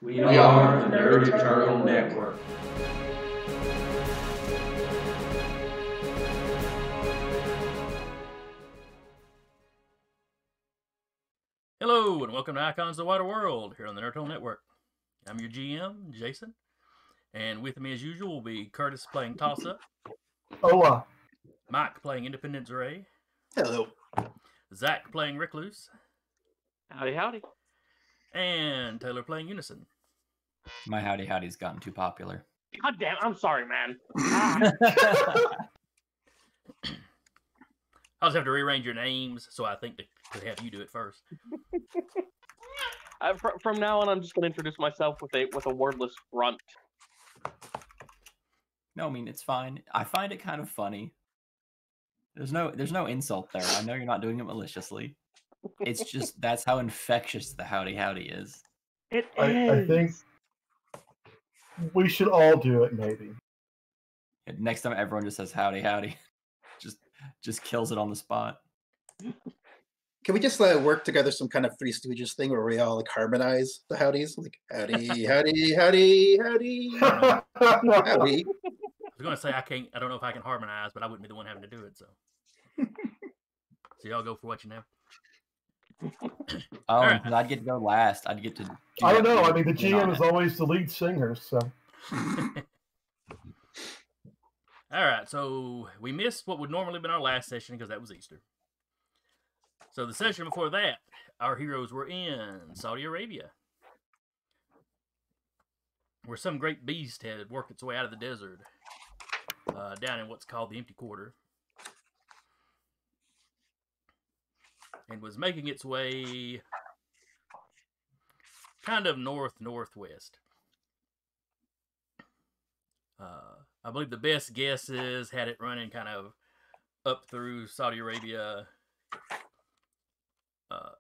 We are the Nerd Eternal Network. Hello, and welcome to Icons of the Wider World here on the Nerd Eternal Network. I'm your GM, Jason, and with me as usual will be Curtis playing Toss-Up. Hola. Mike playing Independence Ray. Hello. Zach playing Recluse. Howdy, howdy. And Taylor playing Unison. My howdy's gotten too popular. God damn, I'm sorry, man. I'll just have to rearrange your names, so I think to have you do it first. From now on, I'm just going to introduce myself with a wordless grunt. No, I mean, it's fine. I find it kind of funny. There's no insult there. I know you're not doing it maliciously. It's just that's how infectious the howdy is. I think we should all do it, maybe. Next time, everyone just says howdy. Just kills it on the spot. Can we just work together some kind of Three Stooges thing where we all like harmonize the howdies? Like howdy, howdy, howdy, howdy, howdy. I was going to say I don't know if I can harmonize, but I wouldn't be the one having to do it, so. So y'all go for what you know. Oh, right. I'd get to go last. I'd get to. I don't know. I mean, the GM is always the lead singer, so. All right, so we missed what would normally have been our last session because that was Easter. So the session before that, our heroes were in Saudi Arabia, where some great beast had worked its way out of the desert down in what's called the Empty Quarter, and was making its way kind of northwest. I believe the best guesses had it running kind of up through Saudi Arabia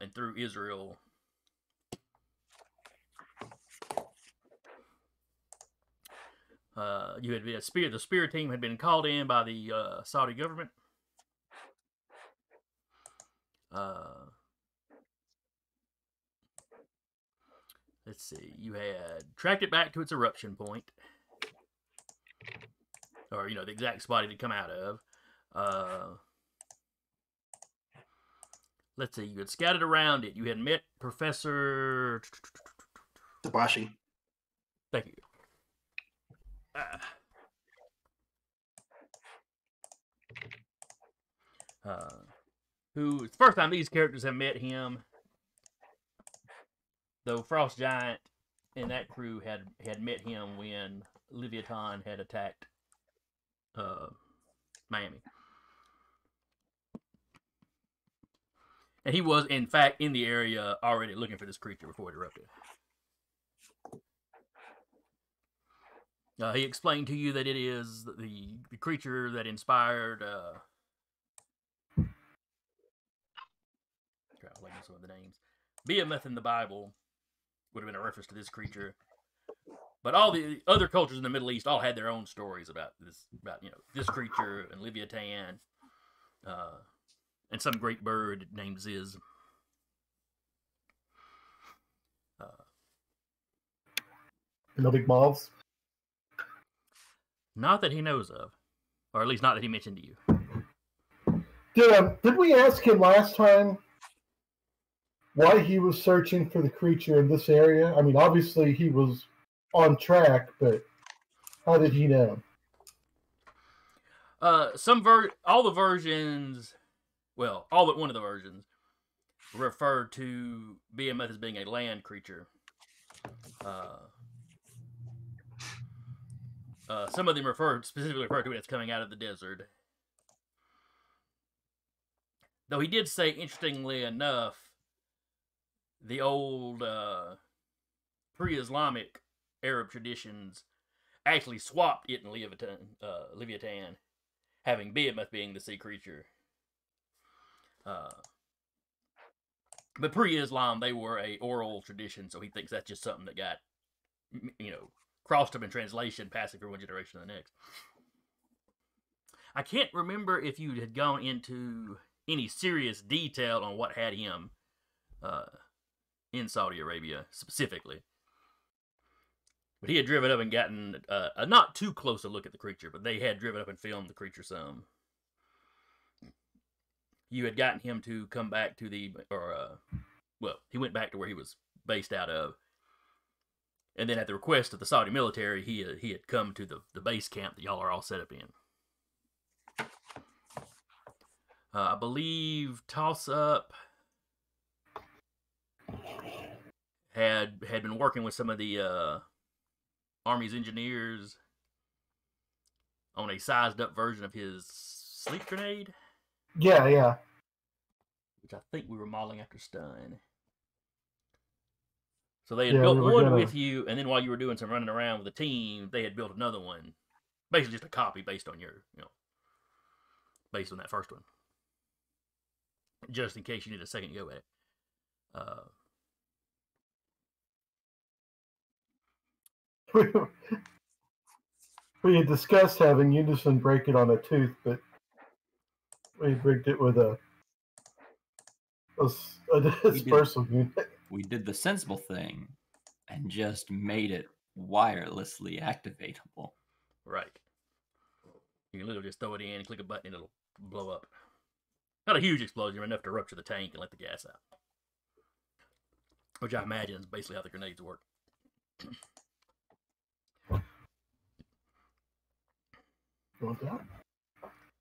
and through Israel. You had the Spear team had been called in by the Saudi government. Let's see. You had tracked it back to its eruption point. Or, the exact spot it had come out of. Let's see. You had scouted around it. You had met Professor Tabashi. Thank you. Who, it's the first time these characters have met him. Though Frost Giant and that crew had met him when Leviathan had attacked Miami. And he was, in fact, in the area already looking for this creature before it erupted. He explained to you that it is the creature that inspired... some of the names. Behemoth in the Bible would have been a reference to this creature. But all the other cultures in the Middle East all had their own stories about this creature and Leviathan, and some great bird named Ziz. No big balls? Not that he knows of, or at least not that he mentioned to you. Did we ask him last time why he was searching for the creature in this area? I mean, obviously he was on track, but how did he know? All the versions, well, all but one of the versions refer to Behemoth as being a land creature. Some of them specifically refer to it as coming out of the desert. Though he did say, interestingly enough, the old pre-Islamic Arab traditions actually swapped it and Leviathan, having Behemoth being the sea creature. But pre-Islam, they were a oral tradition, so he thinks that's just something that got, crossed up in translation, passing from one generation to the next. I can't remember if you had gone into any serious detail on what had him in Saudi Arabia specifically. But he had driven up and gotten a not too close a look at the creature, but they had driven up and filmed the creature some. You had gotten him to come back to he went back to where he was based out of. And then at the request of the Saudi military, he had come to the base camp that y'all are all set up in. I believe Toss Up had been working with some of the Army's engineers on a sized up version of his sleep grenade. Yeah. Which I think we were modeling after Stun. So they had built one with you, and then while you were doing some running around with the team, they had built another one. Basically just a copy based on based on that first one. Just in case you need a second go at it. We had discussed having Unison break it on a tooth, but we rigged it with a dispersal unit. We did the sensible thing and just made it wirelessly activatable. Right. You can literally just throw it in, click a button, and it'll blow up. Not a huge explosion, enough to rupture the tank and let the gas out. Which I imagine is basically how the grenades work.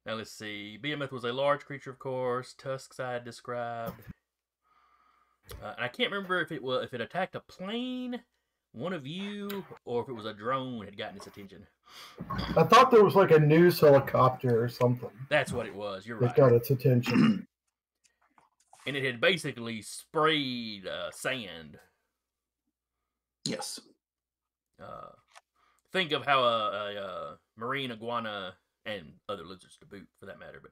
Now let's see. Behemoth was a large creature, of course. Tusks I had described. And I can't remember if it attacked a plane, one of you, or if it was a drone had gotten its attention. I thought there was like a news helicopter or something. That's what it was. You're right. That got its attention. And it had basically sprayed sand. Yes. Think of how a marine iguana, and other lizards to boot for that matter, but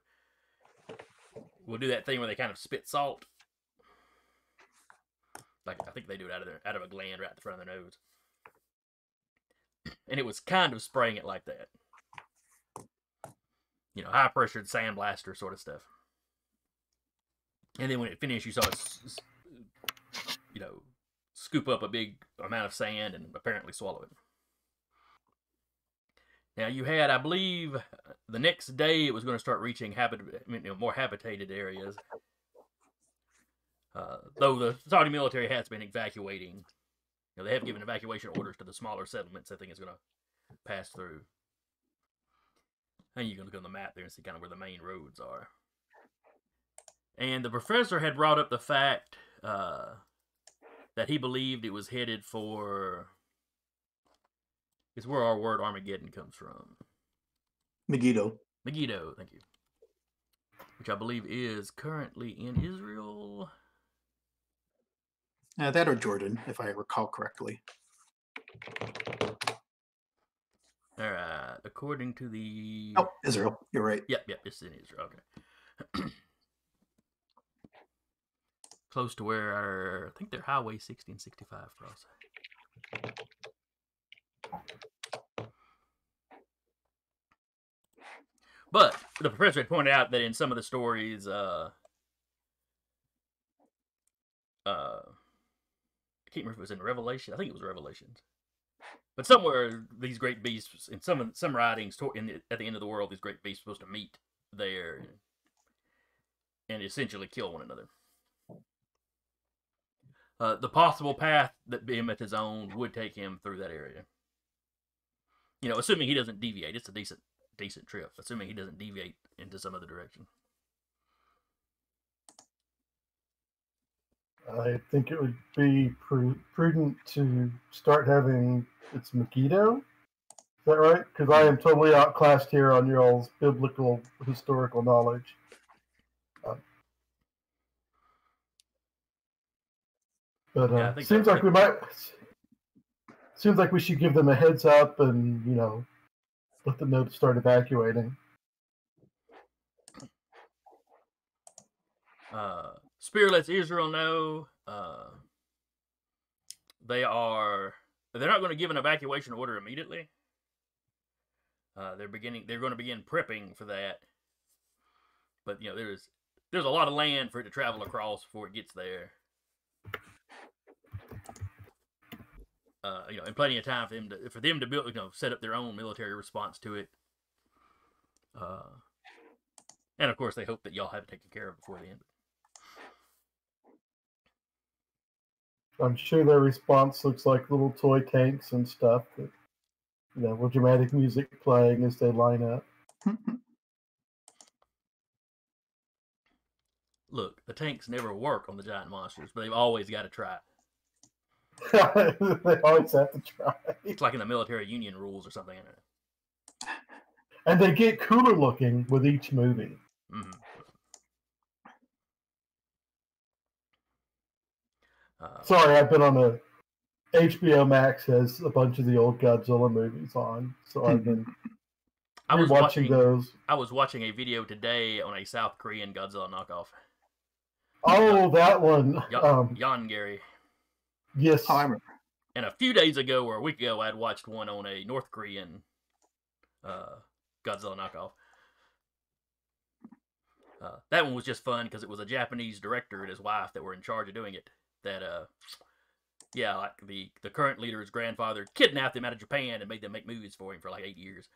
will do that thing where they kind of spit salt. Like I think they do it out of a gland right at the front of their nose. And it was kind of spraying it like that. High pressured sandblaster sort of stuff. And then when it finished, you saw it, scoop up a big amount of sand and apparently swallow it. Now you had, I believe, the next day it was going to start reaching more habitated areas. Though the Saudi military has been evacuating. They have given evacuation orders to the smaller settlements I think is going to pass through. And you can look on the map there and see kind of where the main roads are. And the professor had brought up the fact that he believed it was headed for... It's where our word Armageddon comes from. Megiddo. Megiddo, thank you. Which I believe is currently in Israel. That or Jordan, if I recall correctly. All right. According to the... Oh, Israel. You're right. Yep. It's in Israel. Okay. Close to where I think they're Highway 60 and 65 cross. But the professor had pointed out that in some of the stories, I can't remember if it was in Revelation. I think it was Revelations. But somewhere these great beasts, in some writings, at the end of the world, these great beasts are supposed to meet there and essentially kill one another. The possible path that Behemoth is on would take him through that area. Assuming he doesn't deviate. It's a decent trip, assuming he doesn't deviate into some other direction. I think it would be prudent to start having it's Megiddo. Is that right? Because I am totally outclassed here on your all's biblical historical knowledge. But seems like Seems like we should give them a heads up and let them know to start evacuating. Spear lets Israel know they're not going to give an evacuation order immediately. They're going to begin prepping for that. But there's a lot of land for it to travel across before it gets there. and plenty of time for them to build, set up their own military response to it. And of course, they hope that y'all have it taken care of before the end. I'm sure their response looks like little toy tanks and stuff. That, with dramatic music playing as they line up. Look, the tanks never work on the giant monsters, but they've always got to try. They always have to try. It's like in the military union rules or something. And they get cooler looking with each movie. Mm-hmm. Sorry, I've been on a HBO Max has a bunch of the old Godzilla movies on, so I've been watching those. I was watching a video today on a South Korean Godzilla knockoff. Oh, that one. Yongary. Yes. Oh, I remember. And a few days ago or a week ago, I had watched one on a North Korean Godzilla knockoff. That one was just fun because it was a Japanese director and his wife that were in charge of doing it. That, like the current leader's grandfather kidnapped him out of Japan and made them make movies for him for like 8 years.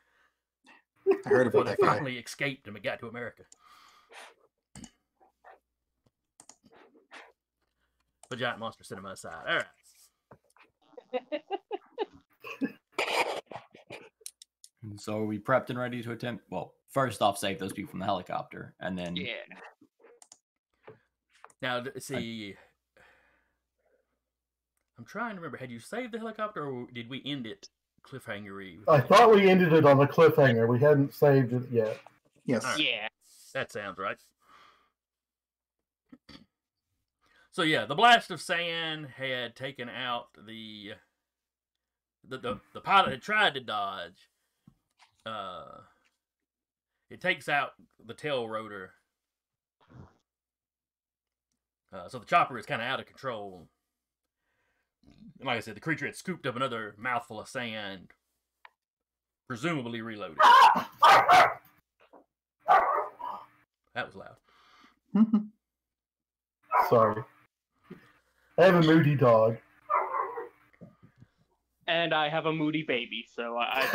I heard about Before that they guy. finally escaped him and got to America. But giant monster cinema aside. All right. So are we prepped and ready to attempt? Well, first off, save those people from the helicopter, and then Yeah. Now, see, I'm trying to remember. Had you saved the helicopter, or did we end it cliffhanger-y? I thought we ended it on a cliffhanger. We hadn't saved it yet. Yes. All right. Yeah. That sounds right. So yeah, the blast of sand had taken out the pilot had tried to dodge. It takes out the tail rotor. So the chopper is kind of out of control. And like I said, the creature had scooped up another mouthful of sand, presumably reloaded. That was loud. Sorry. I have a moody dog. And I have a moody baby, so I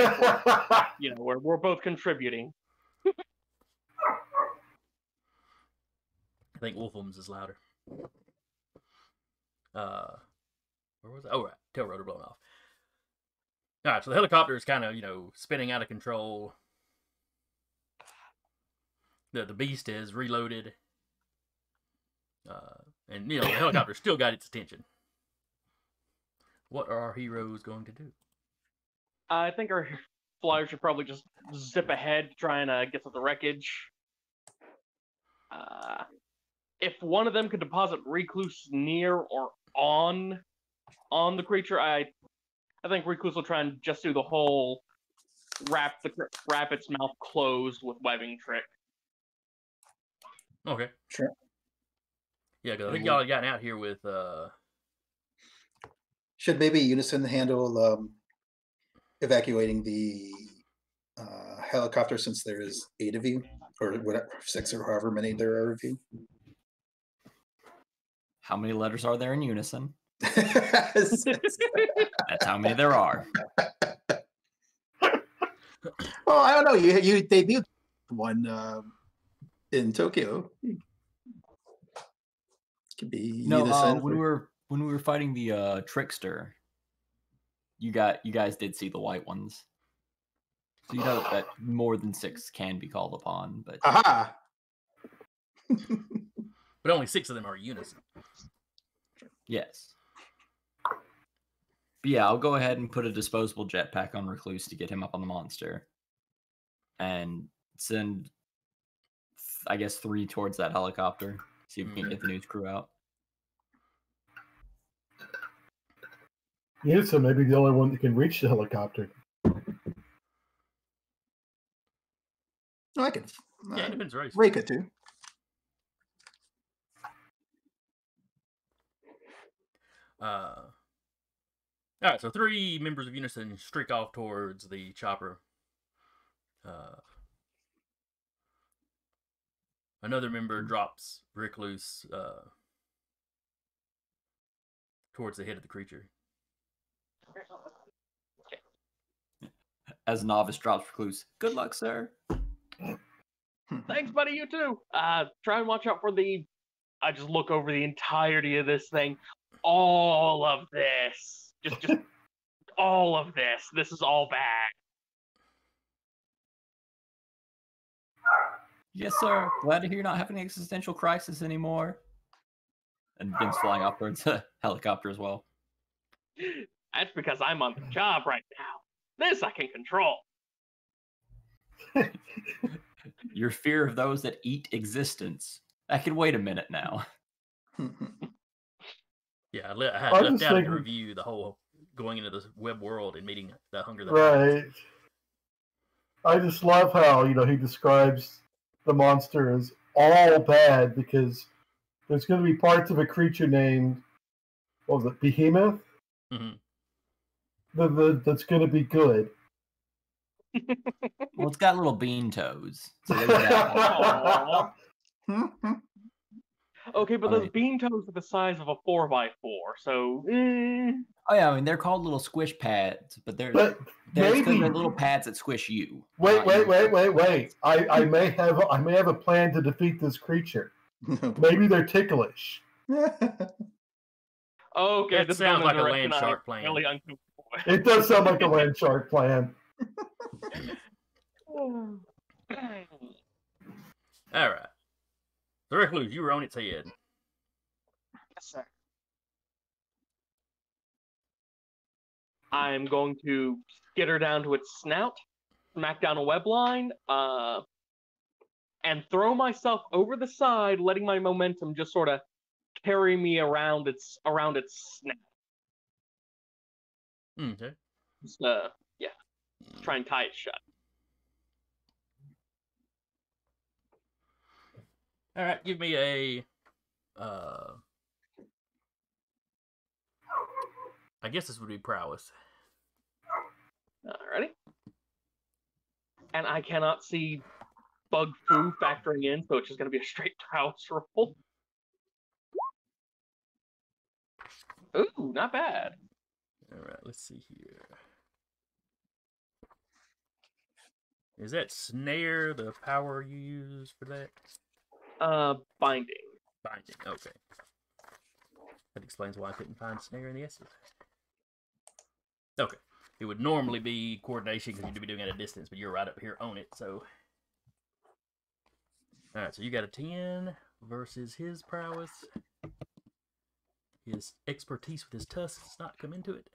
think we're both contributing. I think Wolfham's is louder. Where was it? Oh, right. Tail rotor blown off. All right, so the helicopter is kind of, spinning out of control. The beast is reloaded. And, the helicopter still got its attention. What are our heroes going to do? I think our flyers should probably just zip ahead, trying to get to the wreckage. If one of them could deposit Recluse near or on the creature, I think Recluse will try and just do the whole wrap its mouth closed with webbing trick. Okay. Sure. Yeah, because I think y'all had gotten out here with... Should maybe Unison handle evacuating the helicopter, since there is 8 of you, or whatever, 6 or however many there are of you? how many letters are there in unison? That's That's how many there are. Well, I don't know. You debuted one in Tokyo. Could be No, Unison. when we were fighting the trickster, you guys did see the white ones, so you know that more than 6 can be called upon. But Aha! But only 6 of them are unison. yes, but yeah, I'll go ahead and put a disposable jetpack on Recluse to get him up on the monster, and send, I guess, 3 towards that helicopter. See if we can get the news crew out. Unison may be the only one that can reach the helicopter. No, I can. Yeah, Independence Race. Reka too. All right, so 3 members of Unison streak off towards the chopper. Another member drops Recluse towards the head of the creature. As Novice drops Recluse. Good luck, sir. Thanks, buddy. You too. Try and watch out for the. I just look over the entirety of this thing. All of this. Just all of this. This is all bad. Yes, sir. Glad to hear you're not having an existential crisis anymore. And begins flying upwards. Helicopter as well. That's because I'm on the job right now. This I can control. Your fear of those that eat existence. I can wait a minute now. Yeah, I had I'm left just out in the thinking- review the whole going into the web world and meeting the hunger that Right. I just love how, he describes the monster as all bad because there's going to be parts of a creature named, what was it, Behemoth? Mhm. That's going to be good. Well, it's got little bean toes. So there's that. Aw. Okay, but those Alright. bean toes are the size of a 4x4, so. Oh yeah, I mean they're called little squish pads, but they're But because maybe. they're little pads that squish you. Wait. not you. I may have a plan to defeat this creature. Maybe they're ticklish. Okay, That this sounds is like a going land in a direction shark I'm plan. really uncomfortable with. It does sound like a land shark plan. All right. The recluse, you were on its head. Yes, sir. I'm going to skitter down to its snout, smack down a web line, and throw myself over the side, letting my momentum just sort of carry me around its snout. Okay. Just, yeah, try and tie it shut. All right, give me a. I guess this would be prowess. Alrighty. And I cannot see bug foo factoring in, so it's just going to be a straight prowess roll. Ooh, not bad. All right, let's see here. Is that snare the power you use for that? Binding. Binding. Okay. That explains why I couldn't find snare in the S's. Okay. It would normally be coordination because you'd be doing it at a distance, but you're right up here on it, so. Alright, so you got a 10 versus his prowess. His expertise with his tusks does not come into it.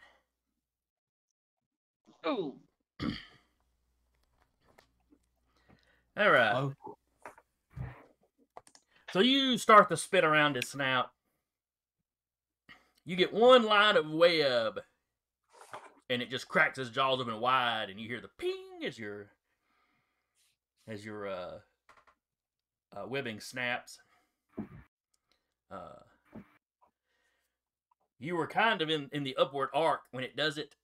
Ooh. Alright. Oh, So you start to spin around his snout. You get one line of web, and it just cracks his jaws open wide, and you hear the ping as your webbing snaps. You were kind of in the upward arc when it does it,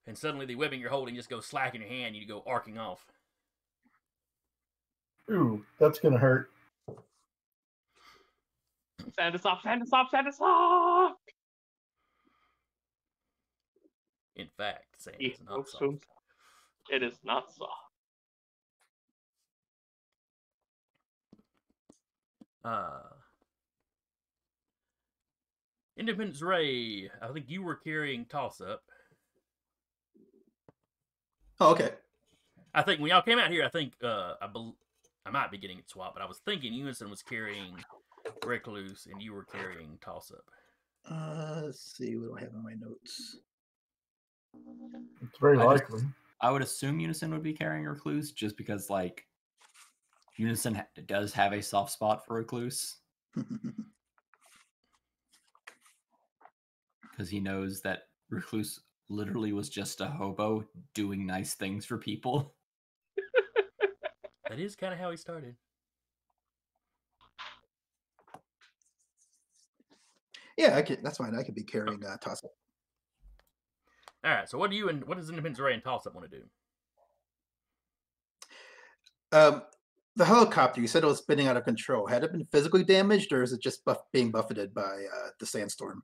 and suddenly the webbing you're holding just goes slack in your hand, and you go arcing off. Ooh, that's going to hurt. Sand us off, sand us off, sand us off! In fact, sand He is not hopes to soft. himself. It is not soft. Independence Ray, I think you were carrying Toss Up. Oh, okay. I think when y'all came out here, I think I might be getting it swapped, but I was thinking Unison was carrying Recluse and you were carrying Toss Up. Let's see. What do I have in my notes? It's very I likely. I would assume Unison would be carrying Recluse just because, like, Unison does have a soft spot for Recluse because he knows that Recluse literally was just a hobo doing nice things for people. That is kind of how he started. Yeah, that's fine. I could be carrying toss up. All right, so what does Independence Ray and Toss Up want to do? The helicopter, you said it was spinning out of control. Had it been physically damaged, or is it just being buffeted by the sandstorm?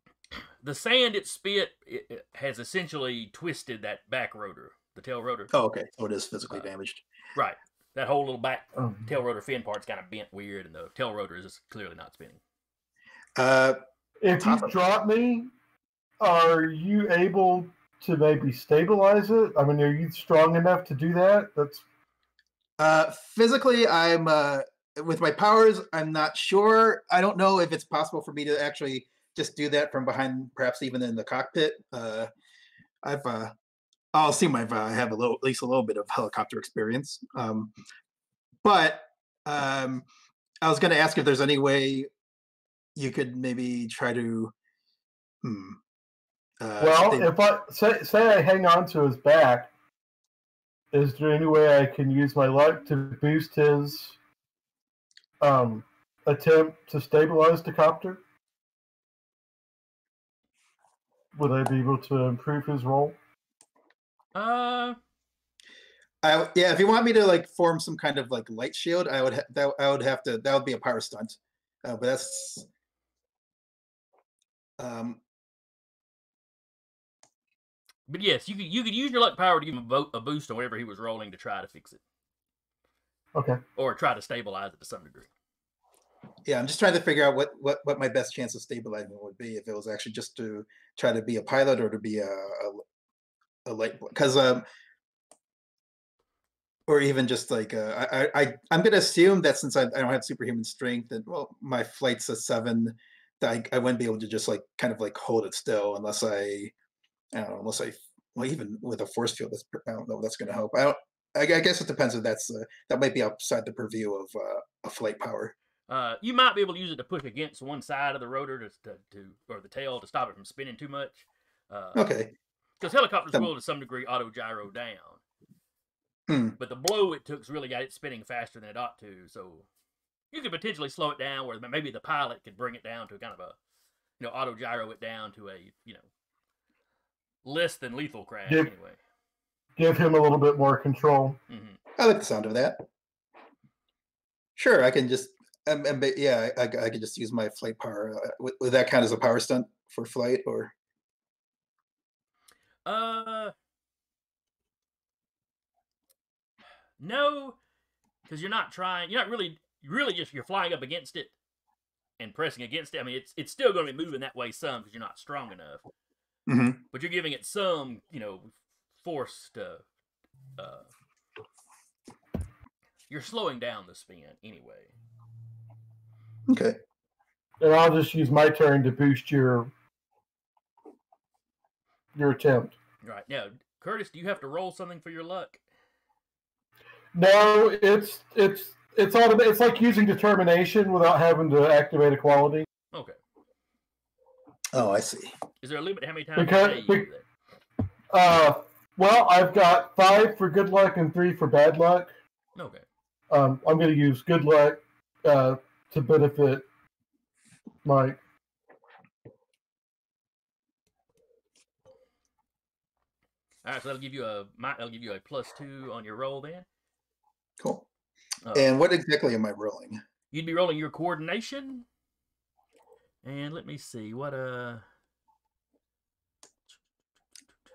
The sand it spit it has essentially twisted that back rotor, the tail rotor. Oh, okay. So it is physically damaged. Right. That whole little back tail rotor fin part's kind of bent weird, and the tail rotor is clearly not spinning. If you drop me, are you able to maybe stabilize it? I mean, are you strong enough to do that? That's physically, I'm with my powers. I'm not sure. I don't know if it's possible for me to actually just do that from behind, perhaps even in the cockpit. I'll see if I have at least a little bit of helicopter experience. But I was going to ask if there's any way you could maybe try to. If I say I hang on to his back, is there any way I can use my luck to boost his attempt to stabilize the copter? Would I be able to improve his roll? Yeah, if you want me to like form some kind of like light shield, I would have to. That would be a power stunt, but that's. But yes, you could use your luck power to give him a boost on whatever he was rolling to try to fix it. Okay. Or try to stabilize it to some degree. Yeah, I'm just trying to figure out what my best chance of stabilizing would be, if it was actually just to try to be a pilot or to be a light, because or even just like I'm gonna assume that since I don't have superhuman strength, that my flight's a 7, that I wouldn't be able to just like kind of like hold it still unless I don't know, even with a force field, I don't know if that's gonna help. I guess it depends if that might be outside the purview of a flight power. You might be able to use it to push against one side of the rotor or the tail to stop it from spinning too much. Okay. Because helicopters will to some degree auto gyro down. But the blow it took's really got it spinning faster than it ought to. So you could potentially slow it down, where maybe the pilot could bring it down to kind of a, auto gyro it down to a, less than lethal crash anyway. Give him a little bit more control. Mm-hmm. I like the sound of that. Sure, I can just, I could just use my flight power. Would that count as a power stunt for flight, or? No, because you're not really just, you're flying up against it and pressing against it. I mean, it's still going to be moving that way some because you're not strong enough. Mm-hmm. But you're giving it some, force to, you're slowing down the spin anyway. Okay. And I'll just use my turn to boost your attempt. Right. Now, Curtis, do you have to roll something for your luck? No, it's automatic. It's like using determination without having to activate a quality. Okay. Oh, I see. Is there a limit to how many times you use that? Well, I've got 5 for good luck and 3 for bad luck. Okay. I'm going to use good luck to benefit Mike. All right, so that'll give you a +2 on your roll then. Cool. And what exactly am I rolling? You'd be rolling your coordination. And let me see what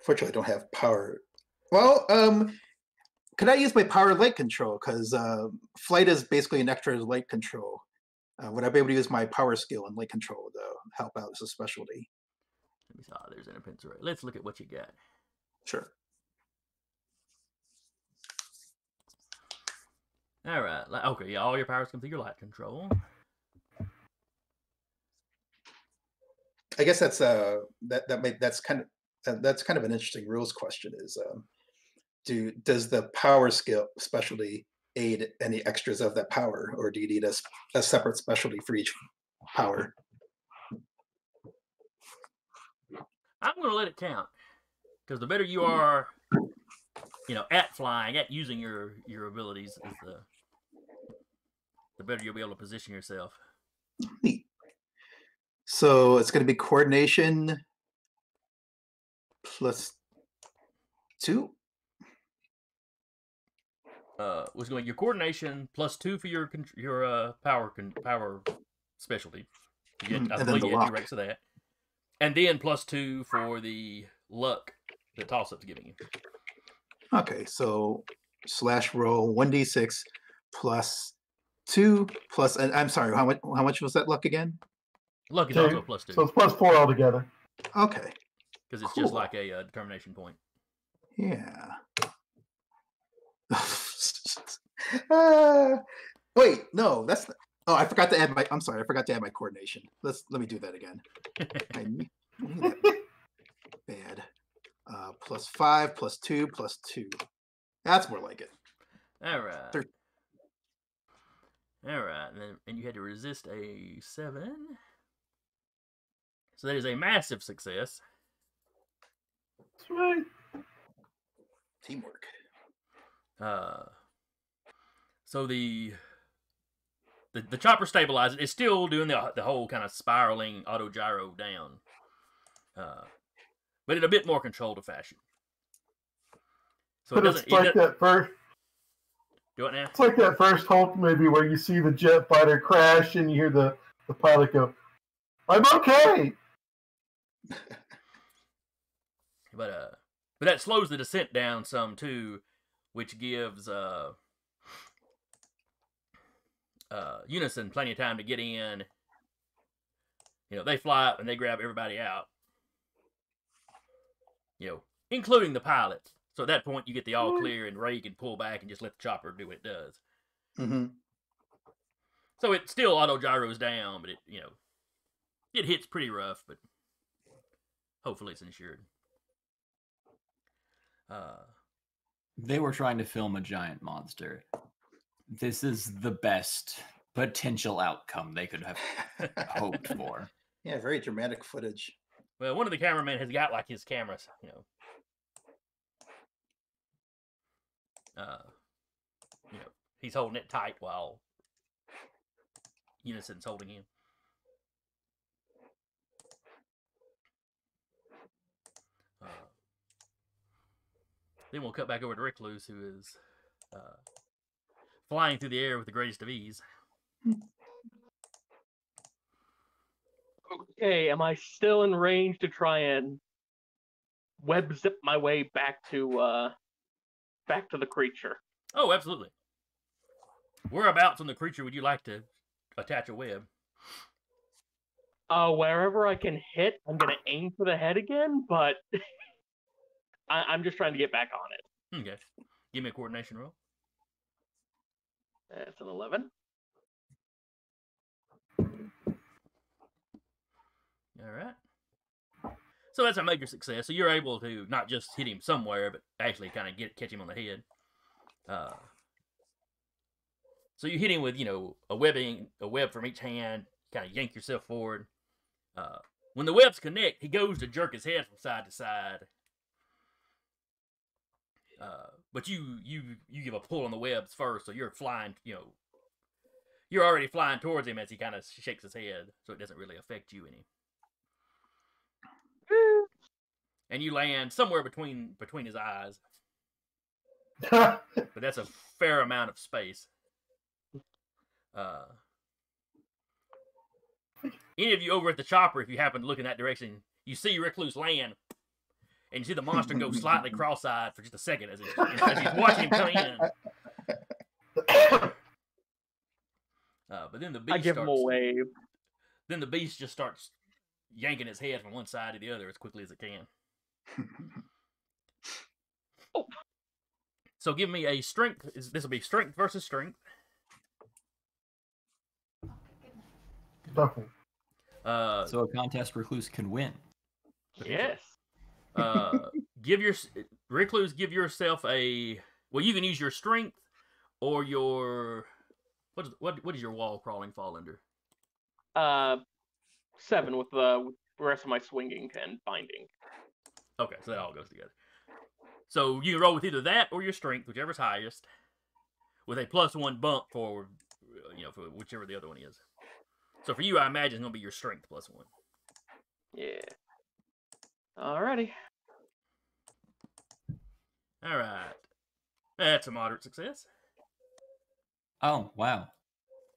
Fortunately, I don't have power. Well, could I use my power light control? Because flight is basically an extra light control. Would I be able to use my power skill and light control to help out as a specialty? Let me see. There's an pencil. Let's look at what you got. Sure. All right. Okay. Yeah. All your powers come through your light control. I guess that's kind of an interesting rules question. Is does the power skill specialty aid any extras of that power, or do you need a separate specialty for each power? I'm going to let it count, because the better you are, at flying, at using your abilities, is the better you'll be able to position yourself. Neat. So it's going to be coordination +2. was going your coordination +2 for your power specialty. I And then believe the you had 2 luck. ranks of that, and then +2 for the luck that toss-up's giving you. Okay, so slash roll 1d6 plus 2 plus. And I'm sorry, how much was that luck again? Luck is 2. also +2 So it's +4 altogether. Okay, because it's cool. just like a determination point. Yeah. Wait, no, that's. Oh, I forgot to add my. I'm sorry, I forgot to add my coordination. Let me do that again. I knew that. Bad. +5 plus 2 plus 2. That's more like it. All right. Thir- All right, and you had to resist a 7. So that is a massive success. Sweet. Teamwork. So the chopper stabilizes. It's still doing the whole kind of spiraling auto gyro down, but in a bit more controlled fashion. So But it's like that first. Do it now. It's like that first Hulk movie where you see the jet fighter crash and you hear the pilot go, "I'm okay." But that slows the descent down some too, which gives Unison plenty of time to get in. You know, they fly up and they grab everybody out. You know, including the pilots. So at that point, you get the all clear, and Ray can pull back and just let the chopper do what it does. Mm-hmm. So it still auto gyros down, but it hits pretty rough, but hopefully it's insured. They were trying to film a giant monster. This is the best potential outcome they could have hoped for. Yeah, very dramatic footage. Well, one of the cameramen has got like his cameras, he's holding it tight while Unison's holding him. Then we'll cut back over to Recluse, who is flying through the air with the greatest of ease. Okay, am I still in range to try and web zip my way back to the creature? Oh, absolutely. Whereabouts on the creature would you like to attach a web? Wherever I can hit, I'm gonna aim for the head again, but I'm just trying to get back on it. Okay. Give me a coordination roll. That's an 11. All right. So that's a major success. So you're able to not just hit him somewhere, but actually kind of catch him on the head. So you hit him with, a web from each hand, kind of yank yourself forward. When the webs connect, he goes to jerk his head from side to side. But you give a pull on the webs first, so you're flying, you're already flying towards him as he kind of shakes his head, so it doesn't really affect you any. And you land somewhere between his eyes. But that's a fair amount of space. Any of you over at the chopper, if you happen to look in that direction, you see Recluse land, and you see the monster go slightly cross-eyed for just a second as he's watching him come in. But then the beast I give him a wave. Then the beast just starts yanking his head from one side to the other as quickly as it can. Oh. So give me a strength. This will be strength versus strength. So a contest Recluse can win. Yes. Give yourself a. Well, you can use your strength or your. What does your wall crawling fall under? 7 with the rest of my swinging and binding. Okay, so that all goes together. So you can roll with either that or your strength, whichever's highest, with a +1 bump forward, for whichever the other one is. So for you, I imagine it's going to be your strength +1. Yeah. Alrighty. All right. That's a moderate success. Oh, wow.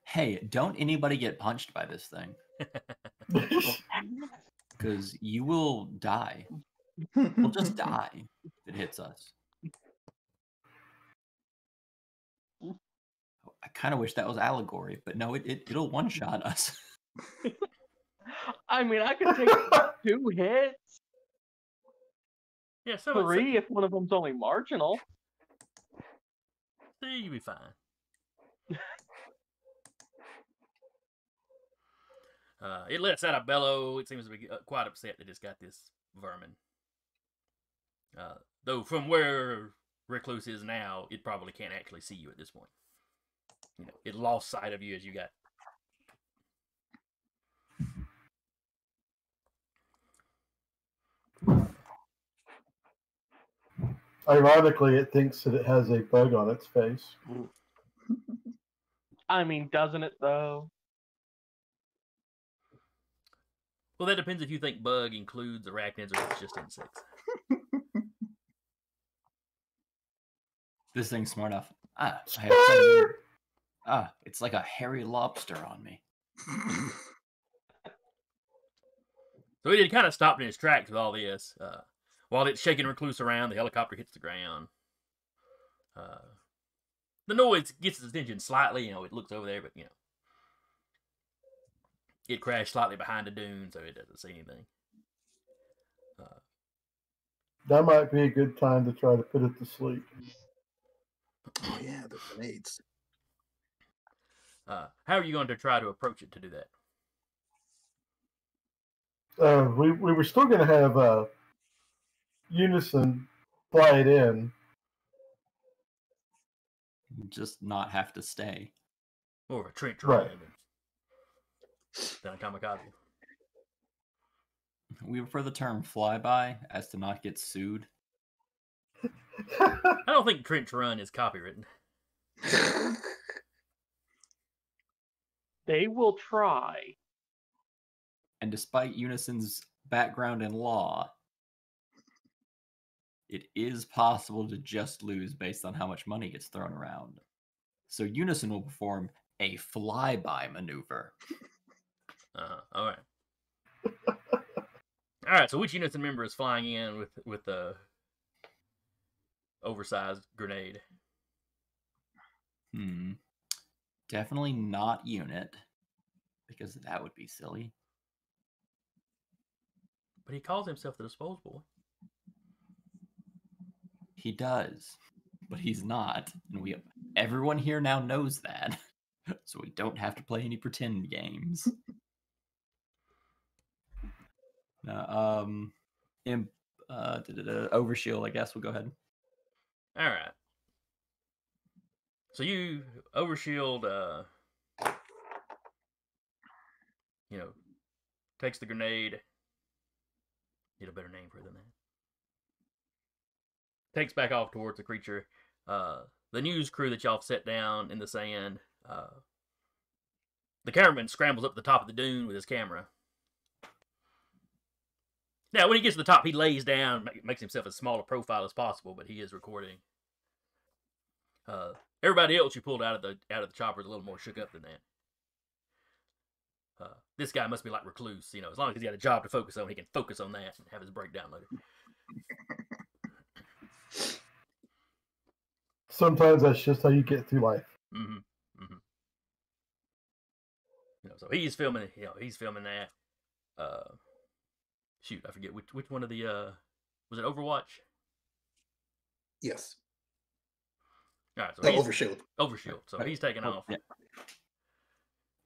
Hey, don't anybody get punched by this thing, because you will die. We'll just die if it hits us. I kind of wish that was allegory, but no, it'll one-shot us. I mean, I could take 2 hits, Yeah, so 3 if one of them's only marginal. you'll be fine. It lets out a bellow. It seems to be quite upset that it's got this vermin. Though from where Recluse is now, it probably can't actually see you at this point. You know, it lost sight of you as you got. Ironically, it thinks that it has a bug on its face. I mean, doesn't it though? Well, that depends if you think bug includes arachnids or it's just insects. This thing's smart enough. I have something. It's like a hairy lobster on me. So he kind of stopped in his tracks with all this. While it's shaking Recluse around, the helicopter hits the ground. The noise gets his attention slightly. You know, it looks over there, but, you know, it crashed slightly behind a dune, so it doesn't see anything. That might be a good time to try to put it to sleep. Oh yeah, the grenades. How are you going to try to approach it to do that? We were still going to have Unison fly it in. Just not have to stay. More of a trench Right. run than a kamikaze. We prefer the term flyby as to not get sued. I don't think trench run is copywritten. They will try. And despite Unison's background in law, it is possible to just lose based on how much money gets thrown around. So Unison will perform a flyby maneuver. All right. All right. So which Unison member is flying in with the oversized grenade? Definitely not Unit, because that would be silly. But he calls himself the disposable. He does, but he's not, and everyone here now knows that, so we don't have to play any pretend games. Overshield, I guess we'll go ahead. All right. So you overshield, you know, takes the grenade. Need a better name for it than that. Takes back off towards the creature. The news crew that y'all set down in the sand. The cameraman scrambles up the top of the dune with his camera. Now, when he gets to the top, he lays down, makes himself as small a profile as possible, but he is recording. Everybody else you pulled out of the chopper is a little more shook up than that. This guy must be like Recluse, you know. As long as he's got a job to focus on, he can focus on that and have his breakdown later. Sometimes that's just how you get through life. Mm-hmm. Mm-hmm. You know, so he's filming. You know, he's filming that. Shoot, I forget which one of the was it Overwatch? Yes. All right, so Overshield. Overshield. So he's taking off. Yeah.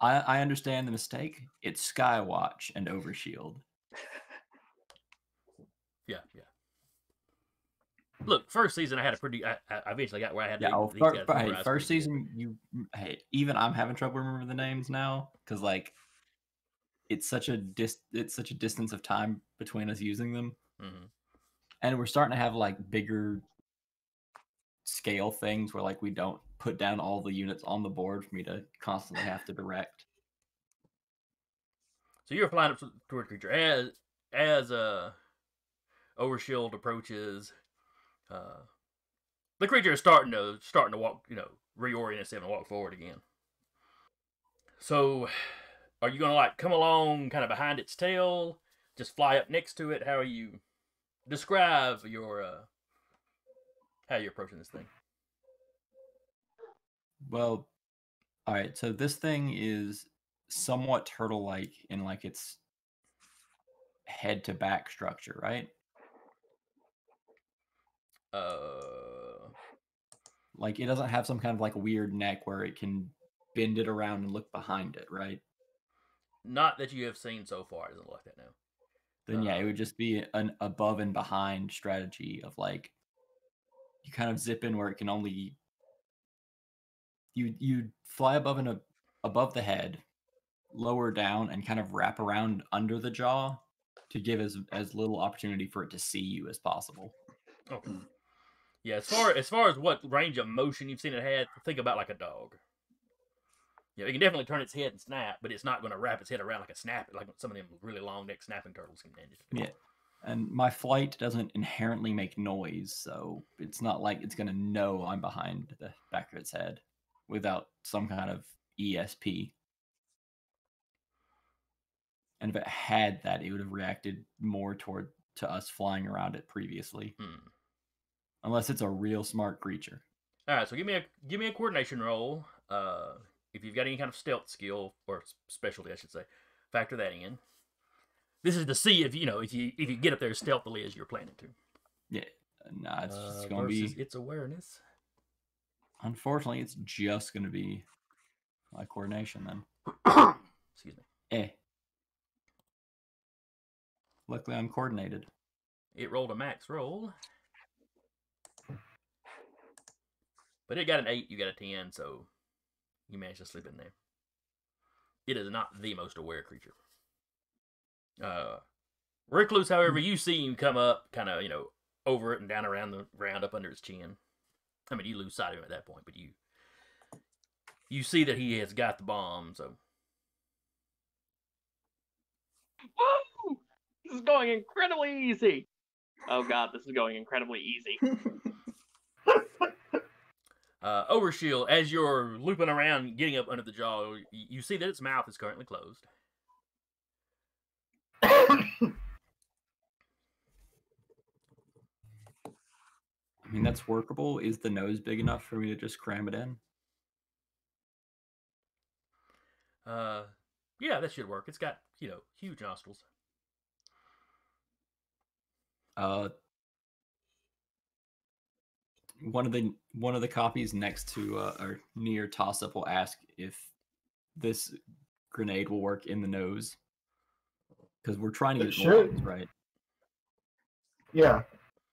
I understand the mistake. It's Skywatch and Overshield. Yeah. Look, first season I had a pretty. I eventually got where I had. First season even I'm having trouble remembering the names now because like it's such a distance of time between us using them, and we're starting to have like bigger scale things where like we don't put down all the units on the board for me to constantly have to direct. So you're flying up toward the creature as Overshield approaches. The The creature is starting to walk, reorient itself and walk forward again. So, are you gonna like come along kind of behind its tail, just fly up next to it? How are you describe your how you're approaching this thing? Well, all right. So this thing is somewhat turtle-like in like its head to back structure, right? Like it doesn't have some kind of like weird neck where it can bend it around and look behind it, right? Not that you have seen so far. It doesn't look like that now. Then yeah, it would just be an above and behind strategy of like you kind of zip in where it can only you fly above the head, lower down, and kind of wrap around under the jaw to give as little opportunity for it to see you as possible. Okay. Yeah, as far as what range of motion you've seen it had, think about like a dog. Yeah, it can definitely turn its head and snap, but it's not going to wrap its head around like like some of them really long neck snapping turtles can manage. Yeah, and my flight doesn't inherently make noise, so it's not like it's going to know I'm behind the back of its head without some kind of ESP. And if it had that, it would have reacted more to us flying around it previously. Unless it's a real smart creature. All right, so give me a coordination roll. If you've got any kind of stealth skill or specialty, I should say, factor that in. This is to see if you get up there stealthily as you're planning to. Yeah, nah, it's just going to be its awareness. Unfortunately, it's just going to be my coordination then. Excuse me. Luckily, I'm coordinated. It rolled a max roll. But it got an 8, you got a 10, so you managed to slip in there. It is not the most aware creature. Recluse, however, you see him come up, kind of, over it and down around the ground up under his chin. I mean, you lose sight of him at that point, but you see that he has got the bomb, so. Woo! This is going incredibly easy. Oh god, this is going incredibly easy. Overshield, as you're looping around, getting up under the jaw, you see that its mouth is currently closed. I mean, that's workable. Is the nose big enough for me to just cram it in? Yeah, that should work. It's got, huge nostrils. One of the copies next to or near toss-up will ask if this grenade will work in the nose, because we're trying to get it lungs, right? Yeah.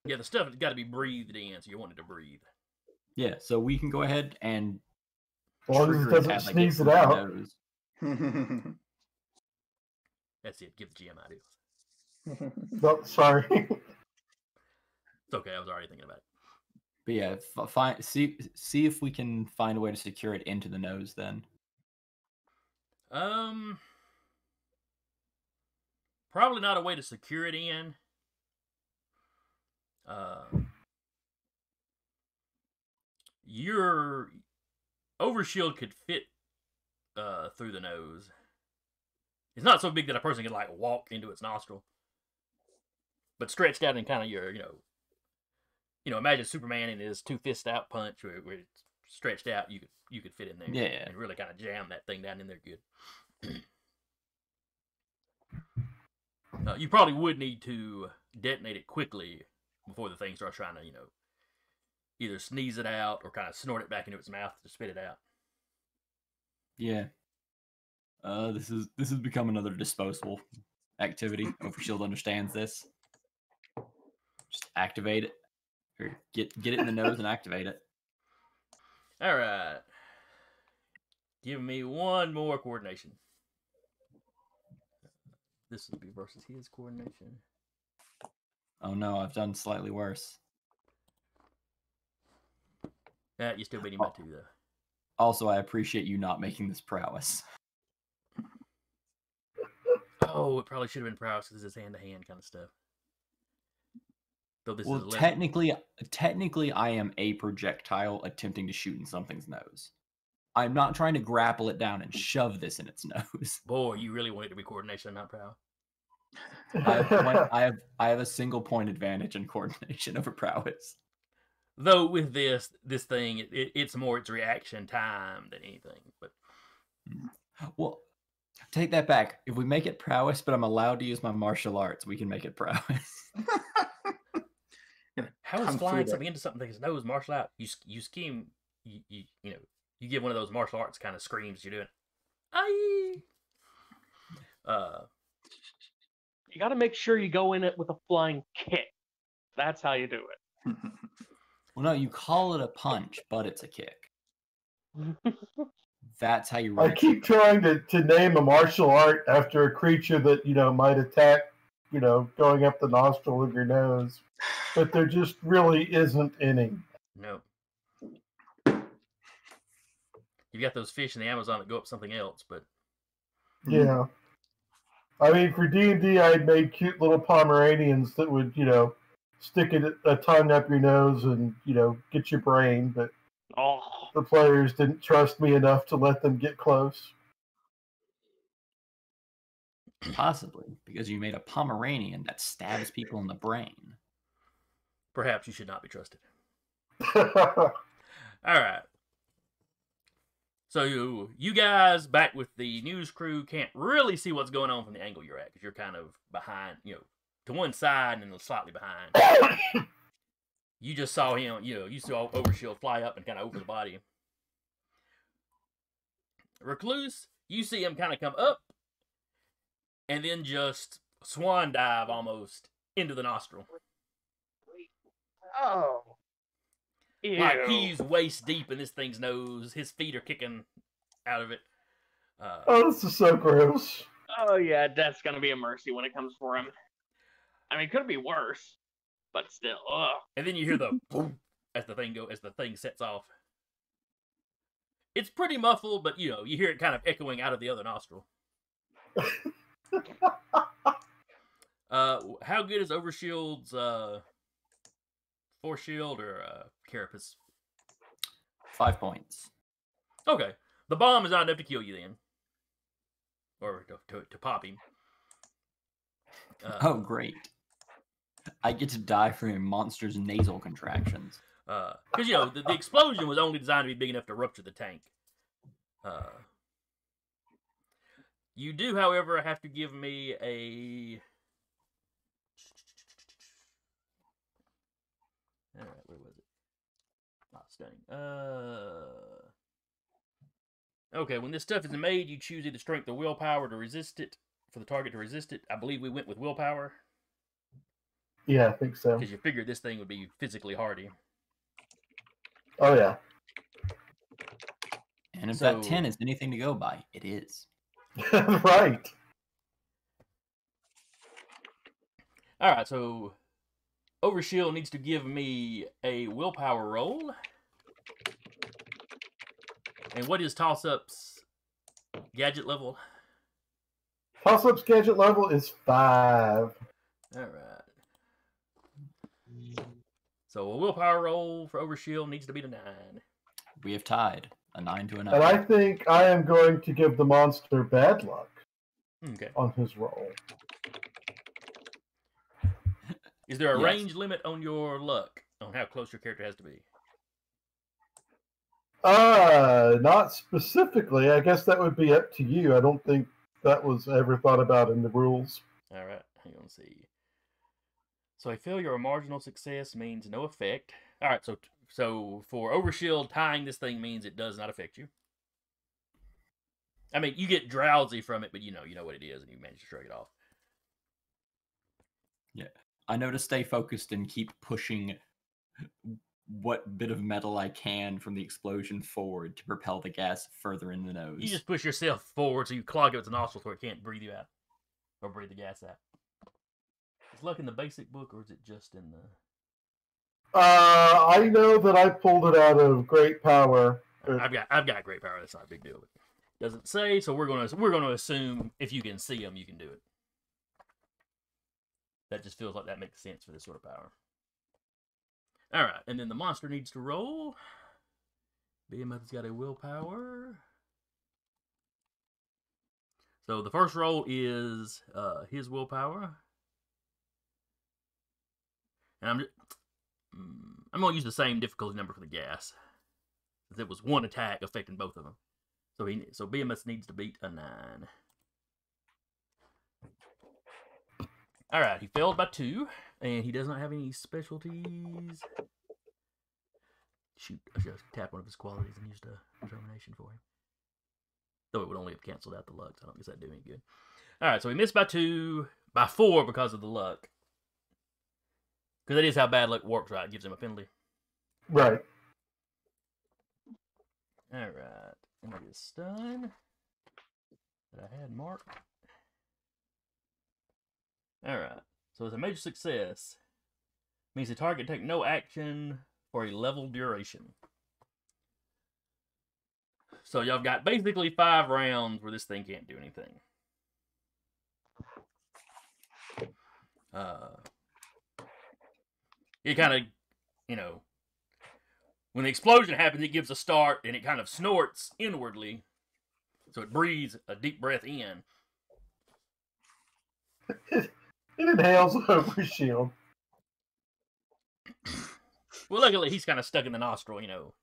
Yeah, the stuff has got to be breathed in, so you want it to breathe. Yeah, so we can go ahead and as long as it doesn't sneeze it out. That's it. Give the GM ideas. No, sorry. It's okay. I was already thinking about it. But yeah, see if we can find a way to secure it into the nose then. Probably not a way to secure it in. Your overshield could fit through the nose. It's not so big that a person could like walk into its nostril, but stretched out in kind of your, imagine Superman in his 2 fist out punch where it's stretched out. You could fit in there, yeah, and really kind of jam that thing down in there good. You probably would need to detonate it quickly before the thing starts trying to, either sneeze it out or kind of snort it back into its mouth to spit it out. Yeah. This has become another disposable activity. Overshield understands this. Just activate it, or get it in the nose and activate it. All right. Give me one more coordination. This will be versus his coordination. Oh no, I've done slightly worse. You still beat him by 2 though. Also, I appreciate you not making this prowess. Oh, it probably should have been prowess because it's hand-to-hand kind of stuff. So this Well, is 11. technically, I am a projectile attempting to shoot in something's nose. I'm not trying to grapple it down and shove this in its nose. Boy, you really want it to be coordination, not proud. I have a single point advantage in coordination over prowess. Though with this thing, it's more its reaction time than anything. But well, take that back. If we make it prowess, but I'm allowed to use my martial arts, we can make it prowess. How is flying something into something that's nose martial out? You scheme. You know. You give one of those martial arts kind of screams you're doing. Aye. You got to make sure you go in it with a flying kick. That's how you do it. Well, no, you call it a punch, but it's a kick. That's how you. I keep trying to name a martial art after a creature that might attack, going up the nostril of your nose, but there just really isn't any. No. You got those fish in the Amazon that go up something else, but yeah. I mean, for D&D, I made cute little Pomeranians that would, stick a tongue up your nose and, get your brain, but the players didn't trust me enough to let them get close. Possibly, because you made a Pomeranian that stabs people in the brain. Perhaps you should not be trusted. All right. So you guys back with the news crew can't really see what's going on from the angle you're at because you're kind of behind, to one side and slightly behind. You just saw him, you saw Overshield fly up and kind of over the body. Recluse, you see him kind of come up and then just swan dive almost into the nostril. Oh. Ew. Like he's waist deep in this thing's nose. His feet are kicking out of it. Oh, this is so gross. Oh yeah, death's gonna be a mercy when it comes for him. I mean, could be worse, but still. Ugh. And then you hear the boom as the thing sets off. It's pretty muffled, but you hear it kind of echoing out of the other nostril. How good is Overshield's Force Shield or Carapace? 5 points. Okay. The bomb is not enough to kill you then. Or to pop him. Oh, great. I get to die from a monster's nasal contractions. Because, the explosion was only designed to be big enough to rupture the tank. You do, however, have to give me a... Alright, where was it? Not stunning. Okay, when this stuff is made, you choose either strength or willpower to resist it, for the target to resist it. I believe we went with willpower. Yeah, I think so. Because you figured this thing would be physically hardy. Oh, yeah. And if that 10 is anything to go by, it is. Right. Alright, so Overshield needs to give me a willpower roll. And what is Toss-Up's gadget level? Toss-Up's gadget level is 5. Alright. So a willpower roll for Overshield needs to be to 9. We have tied. A 9 to a 9. And I think I am going to give the monster bad luck Okay. on his roll. Is there a range limit on your luck? On how close your character has to be? Not specifically. I guess that would be up to you. I don't think that was ever thought about in the rules. Alright, hang on, see. So a failure or marginal success means no effect. Alright, so for Overshield, tying this thing means it does not affect you. I mean, you get drowsy from it, but you know what it is, and you manage to shrug it off. Yeah. I know to stay focused and keep pushing what bit of metal I can from the explosion forward to propel the gas further in the nose. You just push yourself forward so you clog it with the nostrils where it can't breathe you out. Or breathe the gas out. Is luck in the basic book, or is it just in the... I know that I pulled it out of Great Power. I've got Great Power. That's not a big deal. Doesn't say, so we're gonna assume if you can see them, you can do it. That just feels like that makes sense for this sort of power. All right, and then the monster needs to roll. Behemoth's got a willpower. So the first roll is his willpower. And I'm going to use the same difficulty number for the gas. It was one attack affecting both of them. So Behemoth needs to beat a 9. All right, he failed by 2, and he does not have any specialties. Shoot, I should have tapped one of his qualities and used a determination for him. Though it would only have canceled out the luck, so I don't guess that'd do any good. All right, so he missed by 2, by 4 because of the luck. Because that is how bad luck works, right? It gives him a penalty. Right. All right, and that is stun that I had marked. All right, so it's a major success. Means the target take no action for a level duration. So y'all got basically 5 rounds where this thing can't do anything. It kind of, you know, when the explosion happens, it gives a start and it kind of snorts inwardly. So it breathes a deep breath in. It inhales over shield. Well, luckily he's kind of stuck in the nostril, you know.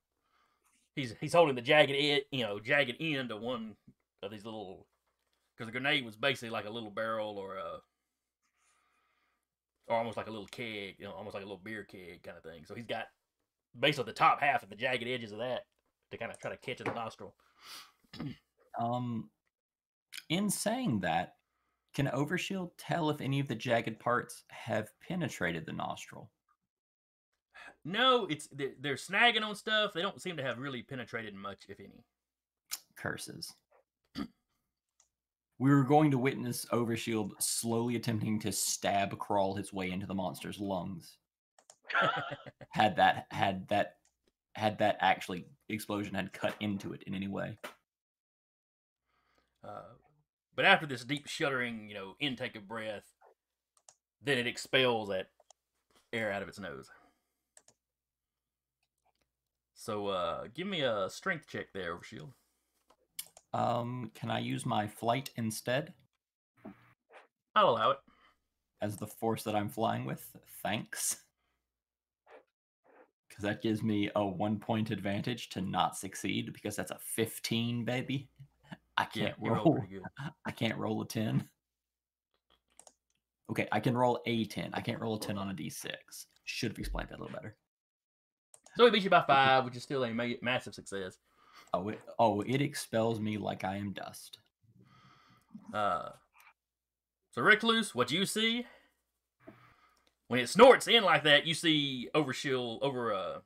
He's holding the jagged end of one of these little, because the grenade was basically like a little barrel or almost like a little keg, you know, almost like a little beer keg kind of thing. So he's got basically the top half of the jagged edges of that to kind of try to catch in the nostril. In saying that, can Overshield tell if any of the jagged parts have penetrated the nostril? No, they're snagging on stuff. They don't seem to have really penetrated much, if any. Curses. We were going to witness Overshield slowly attempting to stab crawl his way into the monster's lungs. had that actually explosion had cut into it in any way. But after this deep shuddering, you know, intake of breath, then it expels that air out of its nose. So give me a strength check there, Overshield. Can I use my flight instead? I'll allow it. As the force that I'm flying with? Thanks. Because that gives me a 1-point advantage to not succeed, because that's a 15, baby. I can't roll. Pretty good. I can't roll a 10. Okay, I can roll a 10. I can't roll a 10 on a d6. Should have explained that a little better. So he beats you by 5, which is still a massive success. It expels me like I am dust. So Recluse, what you see when it snorts in like that, you see Overshield over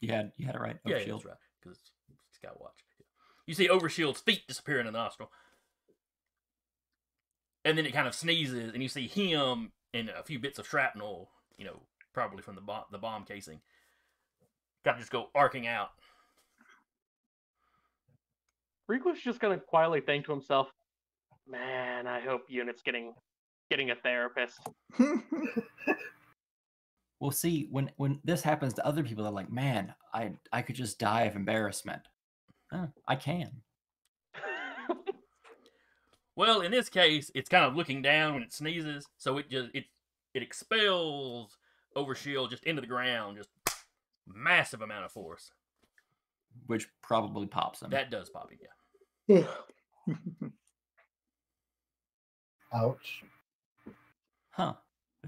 You had it right. Yeah, that's right. Because it's got watch. You see Overshield's feet disappear in the nostril, and then it kind of sneezes, and you see him and a few bits of shrapnel, you know, probably from the bomb casing, kind of just go arcing out. Rico's just gonna quietly think to himself, "Man, I hope Unit's getting a therapist." Well, see, when this happens to other people, they're like, "Man, I could just die of embarrassment." I can. Well, in this case, it's kind of looking down when it sneezes, so it expels Overshield just into the ground, just massive amount of force. Which probably pops him. That does pop him, yeah. Ouch. Huh.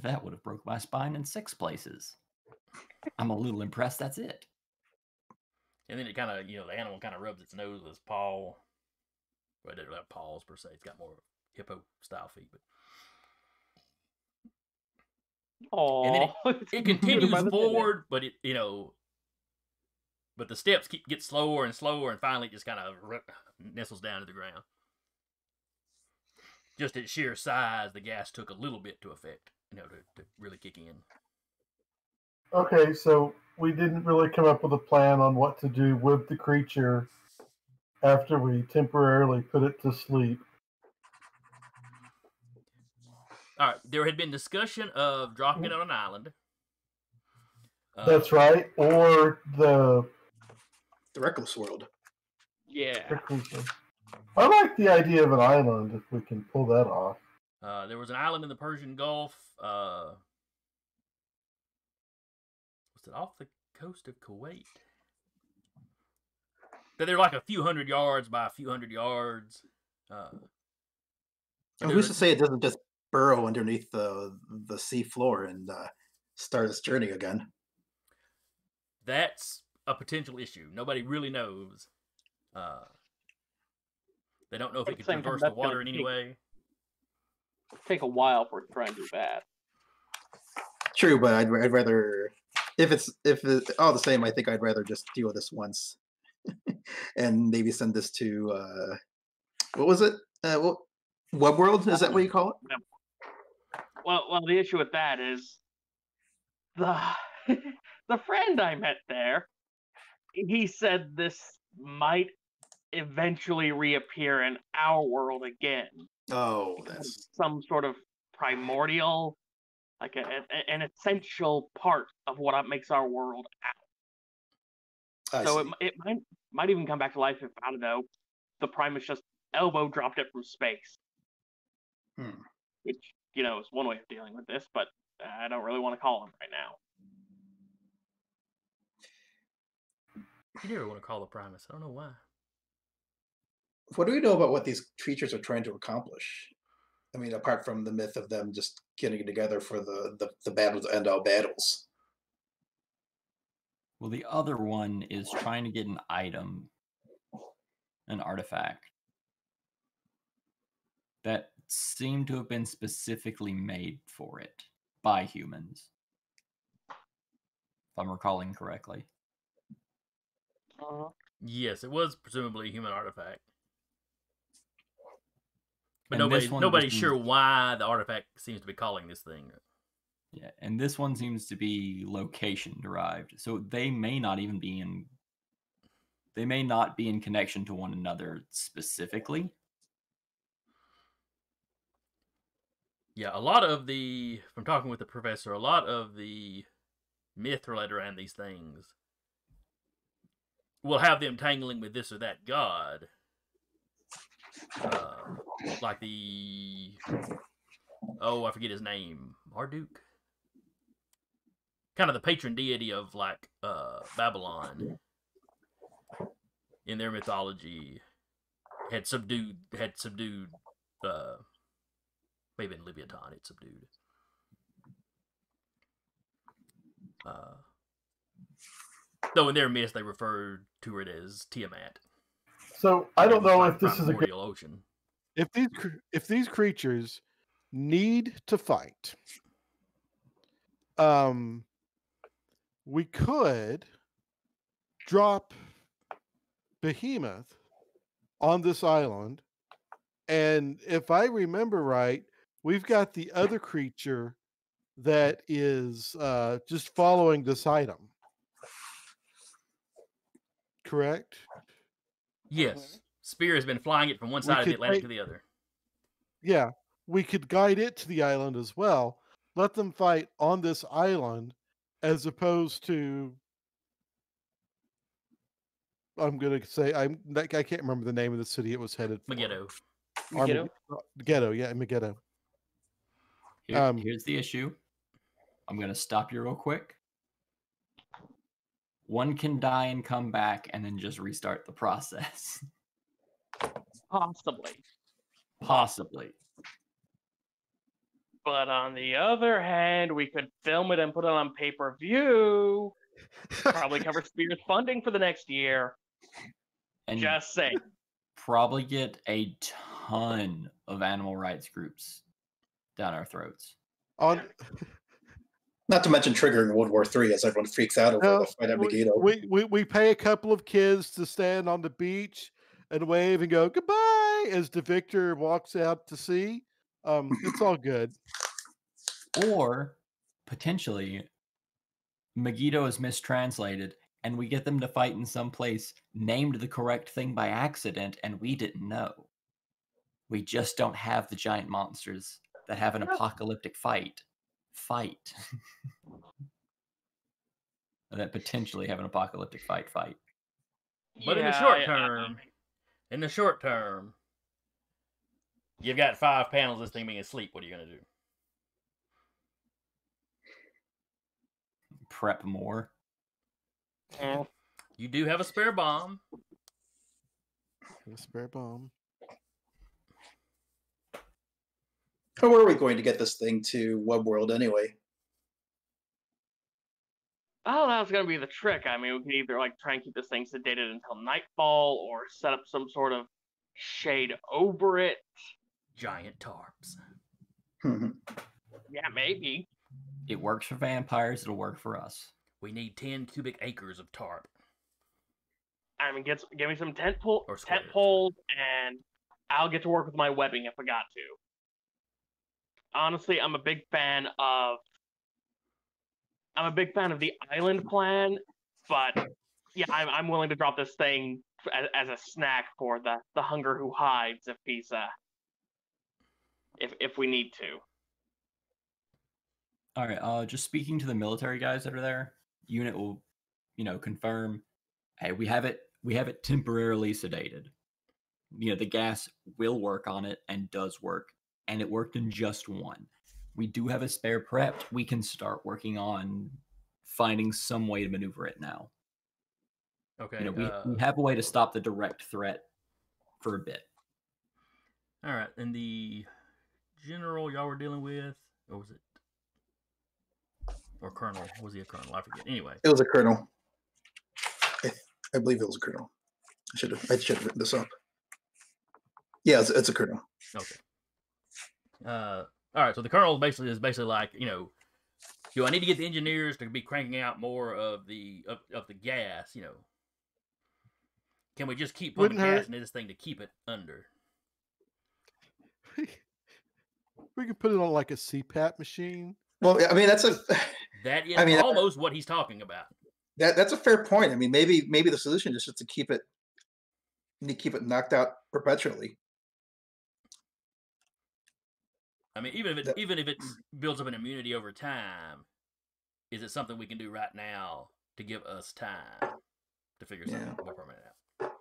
That would have broke my spine in 6 places. I'm a little impressed that's it. And then it kind of, you know, the animal kind of rubs its nose with its paw. Well, it doesn't have paws per se. It's got more hippo-style feet. But... Aww. And then it continues forward, but it, you know, but the steps get slower and slower, and finally it just kind of nestles down to the ground. Just at sheer size, the gas took a little bit to affect, you know, to really kick in. Okay, so we didn't really come up with a plan on what to do with the creature after we temporarily put it to sleep. All right, there had been discussion of dropping it on an island. That's right. Or the Reckless World. Yeah. I like the idea of an island if we can pull that off. There was an island in the Persian Gulf. Was it off the coast of Kuwait? They're like a few hundred yards by a few hundred yards. Who's to say it doesn't just burrow underneath the sea floor and start its journey again? That's a potential issue. Nobody really knows. They don't know if it could traverse the water in any way. Take a while for it to try and do that. True, but I'd rather if it's all the same. I think I'd rather just deal with this once, and maybe send this to what was it? Web World? Is that what you call it? Well, the issue with that is the the friend I met there. He said this might eventually reappear in our world again. Oh, that's some sort of primordial, like an essential part of what makes our world out. So it might even come back to life if, I don't know, the Primus just elbow dropped it from space. Which, is one way of dealing with this, but I don't really want to call him right now. You never want to call the Primus. I don't know why. What do we know about what these creatures are trying to accomplish? I mean, apart from the myth of them just getting together for the battle to end all battles. Well, the other one is trying to get an item, an artifact, that seemed to have been specifically made for it by humans, if I'm recalling correctly. Yes, it was presumably a human artifact. But And nobody's sure why the artifact seems to be calling this thing. Yeah, and this one seems to be location derived. So they may not even be in connection to one another specifically. Yeah, from talking with the professor, a lot of the myth related around these things will have them tangling with this or that god. Like I forget his name, Marduk? Kind of the patron deity of Babylon in their mythology had subdued maybe in Leviathan it subdued. Though in their myths they referred to it as Tiamat. So I don't know if this is a good ocean. If these creatures need to fight, we could drop Behemoth on this island, and if I remember right, we've got the other creature that is just following this item. Correct? Yes. Spear has been flying it from one side of the Atlantic to the other. Yeah. We could guide it to the island as well. Let them fight on this island as opposed to, I'm going to say, I can't remember the name of the city it was headed for. Megiddo. Megiddo, yeah, Megiddo. Here's the issue. I'm going to stop you real quick. One can die and come back and then just restart the process. Possibly. But on the other hand, we could film it and put it on pay-per-view. Probably cover Spear's funding for the next year. And just saying. Probably get a ton of animal rights groups down our throats. Not to mention triggering World War III as everyone freaks out over the fight at Megiddo. We pay a couple of kids to stand on the beach and wave and go goodbye as the victor walks out to sea. It's all good. Or potentially Megiddo is mistranslated and we get them to fight in some place named the correct thing by accident and we didn't know. We just don't have the giant monsters that have an apocalyptic fight. That potentially have an apocalyptic fight. But in the short term, you've got 5 panels of this thing being asleep. What are you going to do? Prep more. You do have a spare bomb. A spare bomb. How are we going to get this thing to Web World anyway? Oh, that was going to be the trick. I mean, we could either like try and keep this thing sedated until nightfall, or set up some sort of shade over it. Giant tarps. Yeah, maybe. It works for vampires. It'll work for us. We need 10 cubic acres of tarp. I mean, give me some tent poles, and I'll get to work with my webbing if I got to. Honestly, I'm a big fan of the island plan, but yeah, I'm willing to drop this thing as a snack for the hunger who hides if he's if we need to. All right. Just speaking to the military guys that are there, unit will, confirm. Hey, we have it temporarily sedated. The gas will work on it and does work, and it worked in just one. We do have a spare prepped. We can start working on finding some way to maneuver it now. Okay. We have a way to stop the direct threat for a bit. All right. And the general y'all were dealing with, or was it? Or colonel? Was he a colonel? I forget. Anyway. It was a colonel. I believe it was a colonel. I should have written this up. Yeah, it's a colonel. Okay. All right. So the colonel is basically like, do I need to get the engineers to be cranking out more of the gas? Can we just keep putting gas into this thing to keep it under? We can put it on like a CPAP machine. Well, I mean that's almost what he's talking about. That's a fair point. I mean, maybe the solution is just to keep it knocked out perpetually. I mean, even if it builds up an immunity over time, is it something we can do right now to give us time to figure something more permanent out?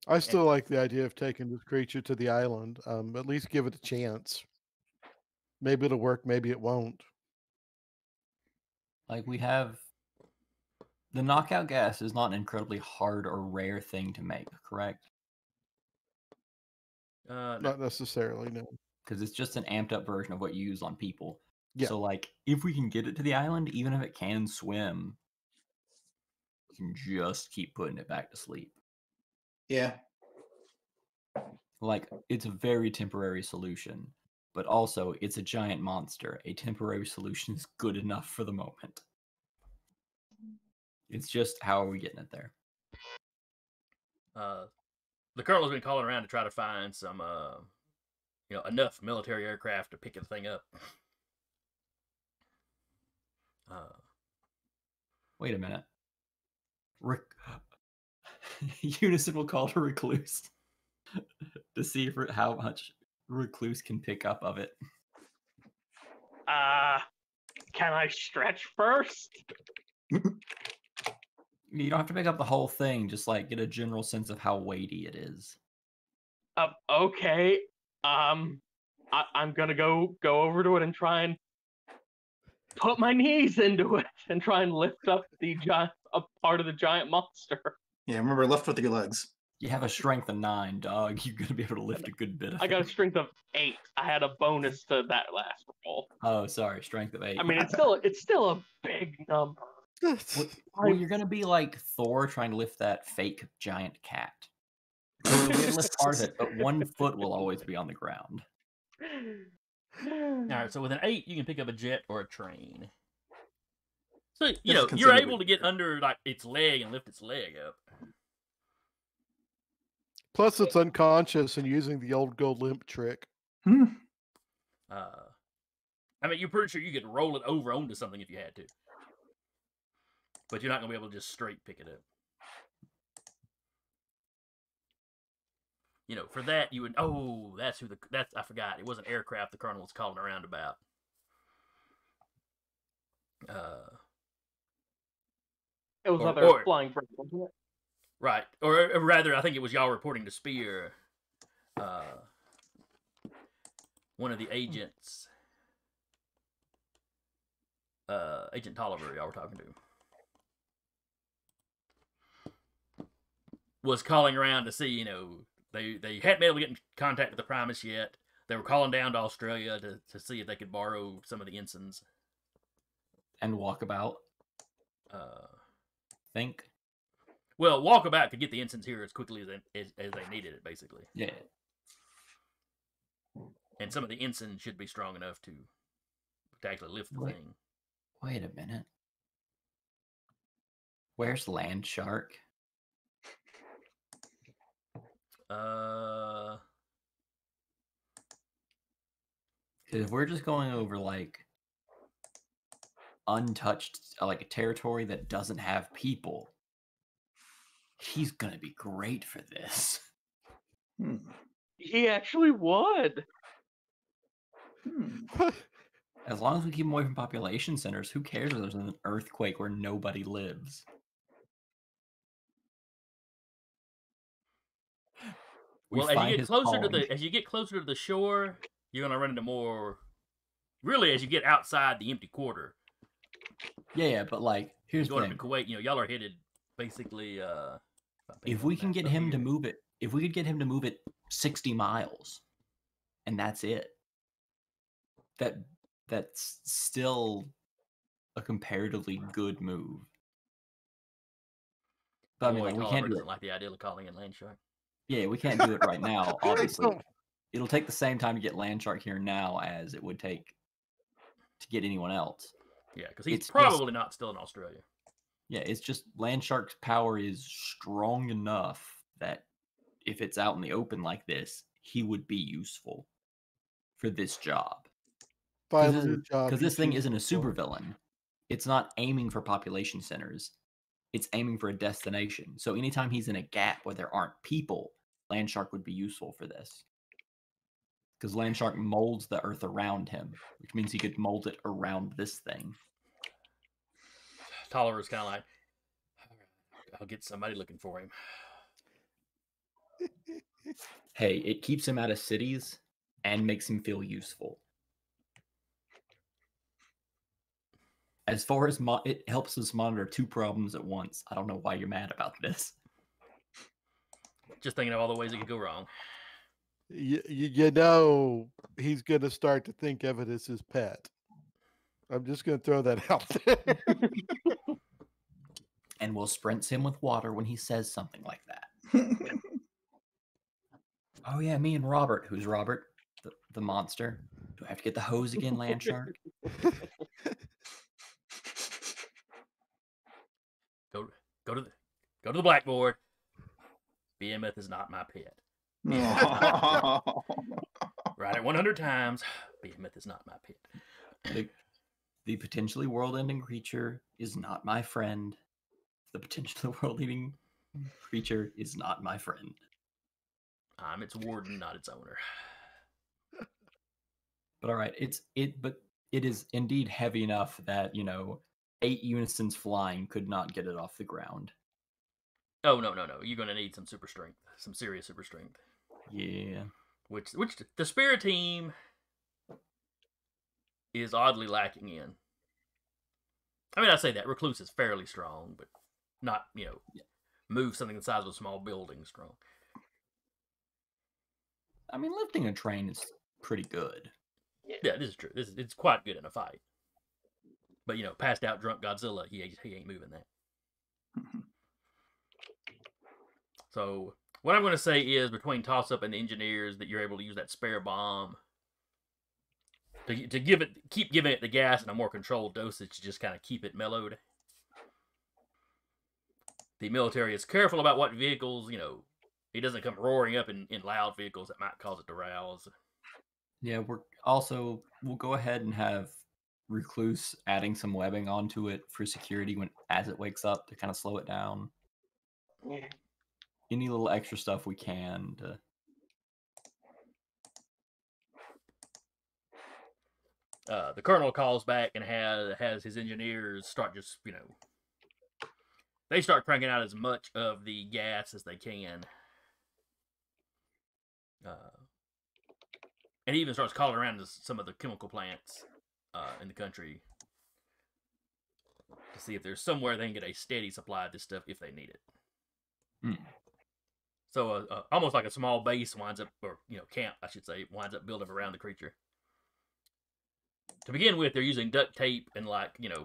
I still like the idea of taking this creature to the island. At least give it a chance. Maybe it'll work. Maybe it won't. Like we have the knockout gas is not an incredibly hard or rare thing to make, correct? Not necessarily, no. Because it's just an amped up version of what you use on people. Yeah. So, like, if we can get it to the island, even if it can swim, we can just keep putting it back to sleep. Yeah. Like, it's a very temporary solution, but also it's a giant monster. A temporary solution is good enough for the moment. It's just, how are we getting it there? The colonel's been calling around to try to find some, enough military aircraft to pick the thing up. Wait a minute. Unison will call to Recluse to see how much Recluse can pick up of it. Can I stretch first? You don't have to pick up the whole thing, just like get a general sense of how weighty it is. Okay. I'm gonna go over to it and try and put my knees into it and try and lift up a part of the giant monster. Yeah, remember, lift with your legs. You have a strength of 9, dog. You're gonna be able to lift a good bit of it. I got a strength of 8. I had a bonus to that last roll. Oh, sorry, strength of 8. I mean, it's still a big number. Well, you're gonna be like Thor trying to lift that fake giant cat. You'll be able to lift part of it, but 1 foot will always be on the ground. All right, so with an 8, you can pick up a jet or a train. So you're able to get under like its leg and lift its leg up. Plus, it's unconscious and using the old go limp trick. I mean, you're pretty sure you could roll it over onto something if you had to, but you're not gonna be able to just straight pick it up. you know, for that you would. Oh, that's who that's I forgot. It wasn't aircraft the colonel was calling around about. It was other flying birds, wasn't it? Right, or rather, I think it was y'all reporting to S.P.E.A.R. One of the agents, Agent Tolliver, y'all were talking to, was calling around to see, you know, they hadn't been able to get in contact with the Primus yet. They were calling down to Australia to see if they could borrow some of the ensigns. And Walkabout. Think. Well, Walkabout could get the ensigns here as quickly as they needed it, basically. Yeah. And some of the ensigns should be strong enough to actually lift the thing. Wait a minute. Where's Land Shark? Because if we're just going over like untouched, like a territory that doesn't have people, he's gonna be great for this. He actually would. As long as we keep him away from population centers, who cares if there's an earthquake where nobody lives? Well, as you get closer to the shore, you're gonna run into more. Really, as you get outside the empty quarter. Yeah, but like, here's the thing. Going to Kuwait, you know, y'all are headed basically. If we can get him to move it, if we could get him to move it 60 miles, and that's it, that's still a comparatively good move. But I mean, like, we can't do it. Like the idea of calling in Land Shark. Yeah, we can't do it right now. Obviously, it'll take the same time to get Land Shark here now as it would take to get anyone else. Yeah, because he's probably not still in Australia. Yeah, it's just Land Shark's power is strong enough that if it's out in the open like this, he would be useful for this job. Because this thing isn't a supervillain. It's not aiming for population centers. It's aiming for a destination. So anytime he's in a gap where there aren't people, Land Shark would be useful for this. Because Land Shark molds the earth around him, which means he could mold it around this thing. Tolliver's kind of like, I'll get somebody looking for him. Hey, it keeps him out of cities and makes him feel useful. As far as it helps us monitor 2 problems at once. I don't know why you're mad about this. Just thinking of all the ways it could go wrong. You know, he's going to start to think of it as his pet. I'm just going to throw that out there. And we'll spritz him with water when he says something like that. Oh yeah, me and Robert. Who's Robert? The monster. Do I have to get the hose again, Land Shark? Go to the blackboard. Behemoth is not my pet. Write it 100 times. Behemoth is not my pet. The potentially world-ending creature is not my friend. The potentially world-ending creature is not my friend. I'm its warden, not its owner. But all right, but it is indeed heavy enough that, you know, 8 unisons flying could not get it off the ground. Oh no! You're gonna need some super strength, some serious super strength. Yeah. Which the Spirit team is oddly lacking in. I mean, I say that Recluse is fairly strong, but not, you know, move something the size of a small building strong. I mean, lifting a train is pretty good. Yeah, this is true. It's quite good in a fight. But, you know, passed out drunk Godzilla, he ain't moving that. So what I'm going to say is, between toss-up and the engineers, that you're able to use that spare bomb to keep giving it the gas in a more controlled dosage to just kind of keep it mellowed. The military is careful about what vehicles, you know, he doesn't come roaring up in loud vehicles that might cause it to rouse. Yeah, we'll go ahead and have Recluse adding some webbing onto it for security as it wakes up to kind of slow it down. Yeah. Any little extra stuff we can to The colonel calls back and has his engineers start just, they start cranking out as much of the gas as they can. And he even starts calling around to some of the chemical plants in the country to see if there's somewhere they can get a steady supply of this stuff if they need it. So almost like a small base winds up, or camp, I should say, winds up building around the creature. To begin with, they're using duct tape and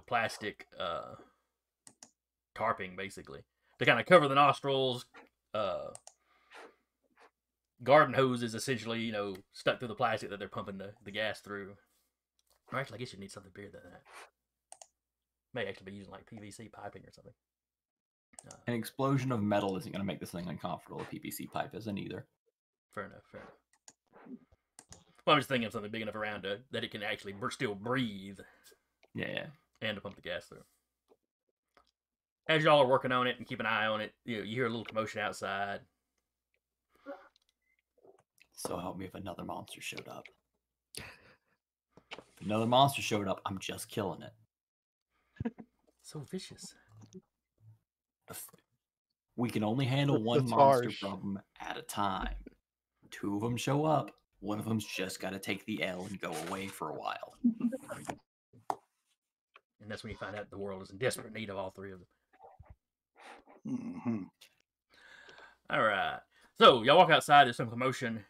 plastic tarping, basically, to kind of cover the nostrils. Garden hoses, essentially, stuck through the plastic that they're pumping the gas through. Or actually, I guess you need something bigger than that. May actually be using like PVC piping or something. An explosion of metal isn't going to make this thing uncomfortable. A PVC pipe isn't either. Fair enough. Well, I'm just thinking of something big enough around that it can actually still breathe. Yeah. And to pump the gas through. As y'all are working on it and keep an eye on it, you hear a little commotion outside. So help me if another monster showed up. If another monster showed up, I'm just killing it. So vicious. We can only handle one That's monster harsh. problem at a time. 2 of them show up. One of them's just got to take the L and go away for a while. And that's when you find out the world is in desperate need of all 3 of them. Mm-hmm. All right. So y'all walk outside. There's some commotion.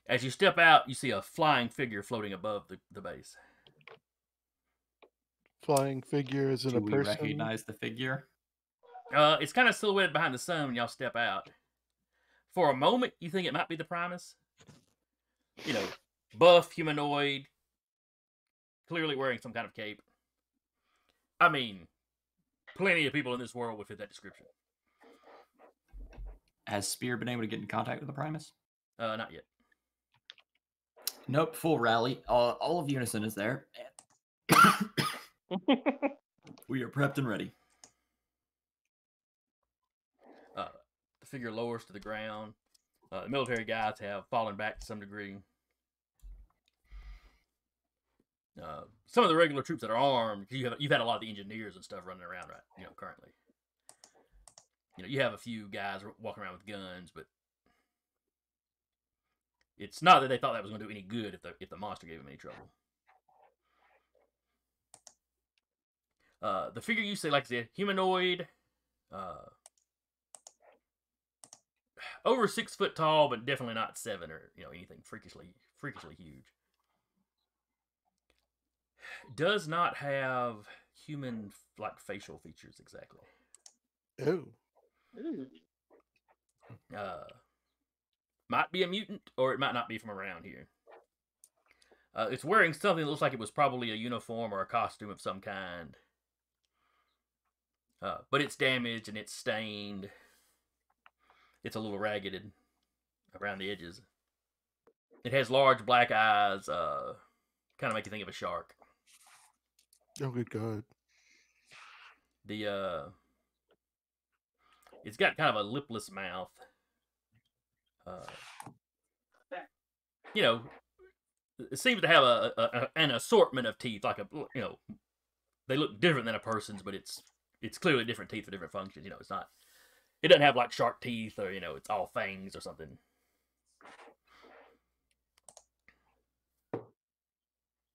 As you step out, you see a flying figure floating above the base. Flying figure is it Do a we person? recognize the figure? It's kind of silhouetted behind the sun when y'all step out. For a moment, you think it might be the Primus. Buff, humanoid, clearly wearing some kind of cape. I mean, plenty of people in this world would fit that description. Has S.P.E.A.R been able to get in contact with the Primus? Not yet. Nope, full rally. All of Unison is there. We are prepped and ready. The figure lowers to the ground. The military guys have fallen back to some degree. Some of the regular troops that are armed, because you've had a lot of the engineers and stuff running around, right? Currently. You have a few guys walking around with guns, but it's not that they thought that was going to do any good if the monster gave them any trouble. The figure you say, like I said, humanoid, over 6 foot tall, but definitely not 7 or anything freakishly huge. Does not have human facial features exactly. Oh. Might be a mutant, or it might not be from around here. It's wearing something that looks like it was probably a uniform or a costume of some kind. But it's damaged and it's stained. It's a little ragged around the edges. It has large black eyes, kind of make you think of a shark. Oh, good God. It's got kind of a lipless mouth. It seems to have an assortment of teeth, they look different than a person's, but it's clearly different teeth for different functions. It's not. It doesn't have like shark teeth, or it's all fangs or something.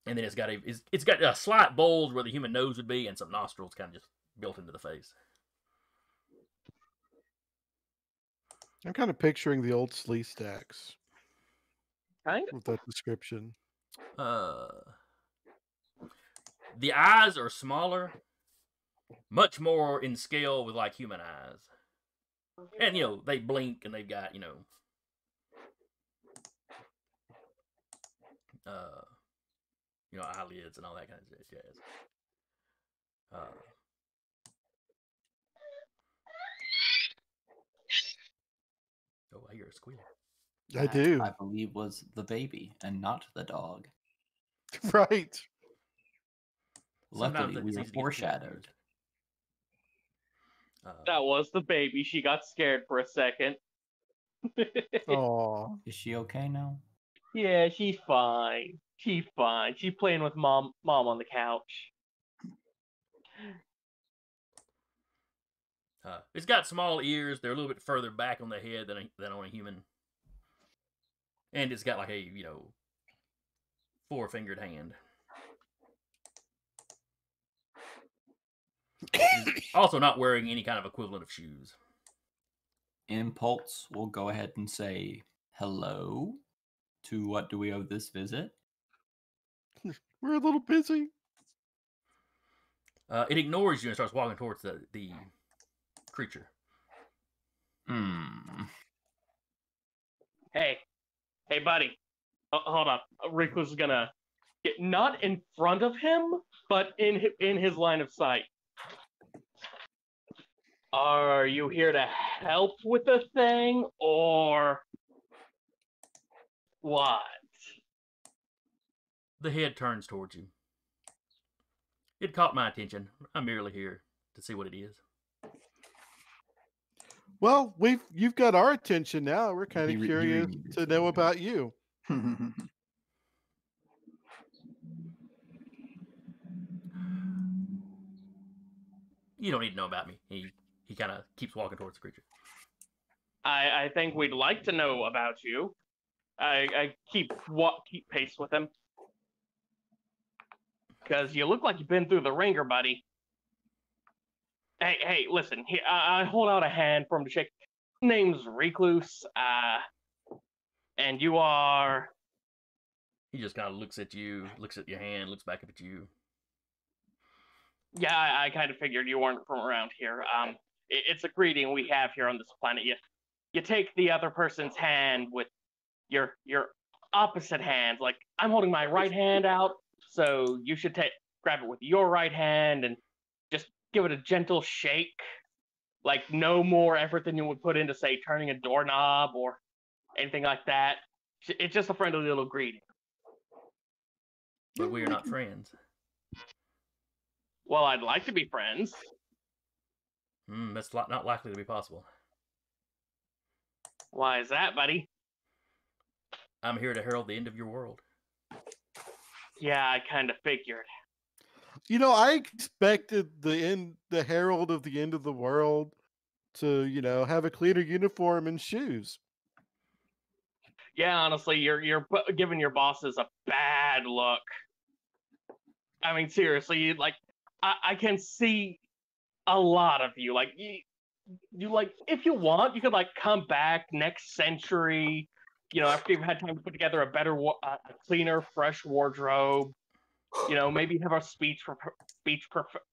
And then it's got a slight bulge where the human nose would be, and some nostrils kind of just built into the face. I'm kind of picturing the old Slee Stacks Kind of. with that description. The eyes are smaller, much more in scale with like human eyes. And they blink and they've got eyelids and all that kind of jazz. Oh, I hear a squeal. I do. I believe was the baby and not the dog. Right. Luckily, we were foreshadowed. That was the baby. She got scared for a second. Aw. Is she okay now? Yeah, she's fine. She's fine. She's playing with mom on the couch. It's got small ears. They're a little bit further back on the head than on a human. And it's got like a, 4-fingered hand. It's also not wearing any kind of equivalent of shoes. Impulse will go ahead and say hello to what do we owe this visit? We're a little busy. It ignores you and starts walking towards the creature. Hey, buddy. Hold on. Recluse is gonna get not in front of him, but in his line of sight. Are you here to help with the thing, or what? The head turns towards you. It caught my attention. I'm merely here to see what it is. Well, you've got our attention now. We're kind of curious to know about you. You don't need to know about me. He kind of keeps walking towards the creature. I think we'd like to know about you. I keep pace with him. Because you look like you've been through the ringer, buddy. Hey, listen. I hold out a hand for him to shake. Name's Recluse. And you are... He just kind of looks at you, looks at your hand, looks back up at you. Yeah, I kind of figured you weren't from around here. It's a greeting we have here on this planet. You take the other person's hand with your opposite hands. Like, I'm holding my right hand out, so you should grab it with your right hand and just give it a gentle shake. Like, no more effort than you would put into, say, turning a doorknob or anything like that. It's just a friendly little greeting. But we are not friends. Well, I'd like to be friends. That's not likely to be possible. Why is that, buddy? I'm here to herald the end of your world. Yeah, I kind of figured. I expected the herald of the end of the world to, have a cleaner uniform and shoes. Yeah, honestly, you're giving your bosses a bad look. I mean, seriously, like, I can see a lot of you. Like, you like, if you want, you could, like, come back next century, after you've had time to put together a better, cleaner, fresh wardrobe. Maybe have a speech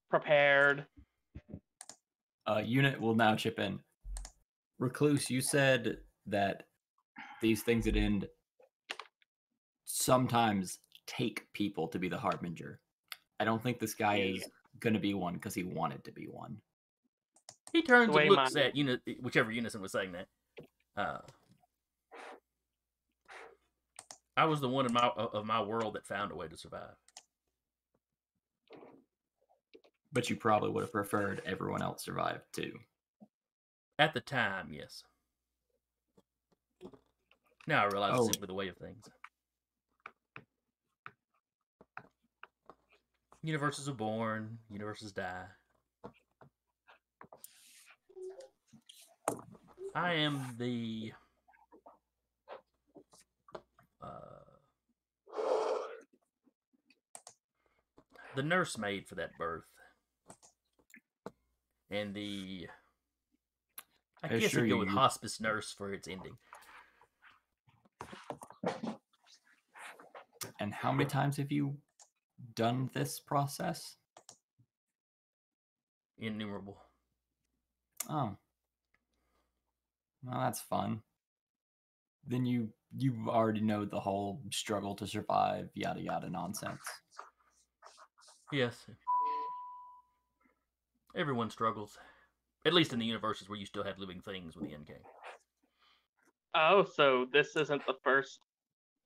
prepared. Unit will now chip in. Recluse, you said that these things that end sometimes take people to be the harbinger. I don't think this guy is going to be one because he wanted to be one. He turns and looks at whichever Unison was saying that. I was the one of my world that found a way to survive. But you probably would have preferred everyone else survive too. At the time, yes. Now I realize it's simply the way of things. Universes are born, universes die. I am the nursemaid for that birth. And I guess you'd go with hospice nurse for its ending. And how many times have you done this process? Innumerable. Oh. Well, that's fun. Then you already know the whole struggle to survive, yada yada nonsense. Yes. Everyone struggles. At least in the universes where you still have living things when the end came. Oh, so this isn't the first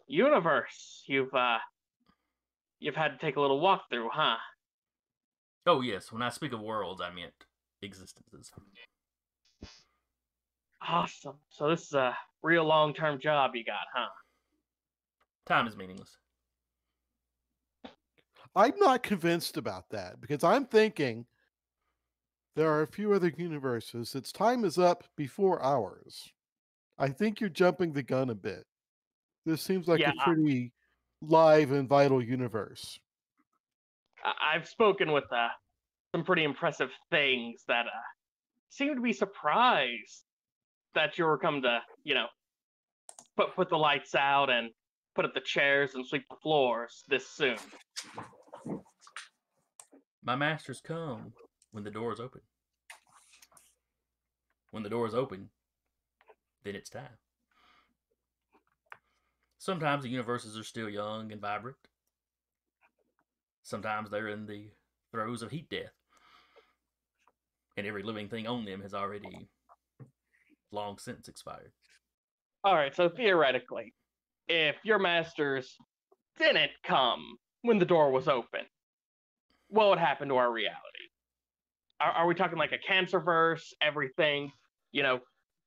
universe you've had to take a little walk through, huh? Oh yes, when I speak of worlds, I meant existences. Awesome. So this is a real long-term job you got, huh? Time is meaningless. I'm not convinced about that because I'm thinking there are a few other universes. Its time is up before ours. I think you're jumping the gun a bit. This seems like Yeah, a pretty live and vital universe. I've spoken with some pretty impressive things that seem to be surprised that you were come to, put the lights out and put up the chairs and sweep the floors this soon. My masters come when the door is open. When the door is open, then it's time. Sometimes the universes are still young and vibrant. Sometimes they're in the throes of heat death. And every living thing on them has already long since expired. All right, so theoretically, if your masters didn't come when the door was open, what would happen to our reality? Are we talking like a cancer verse? Everything,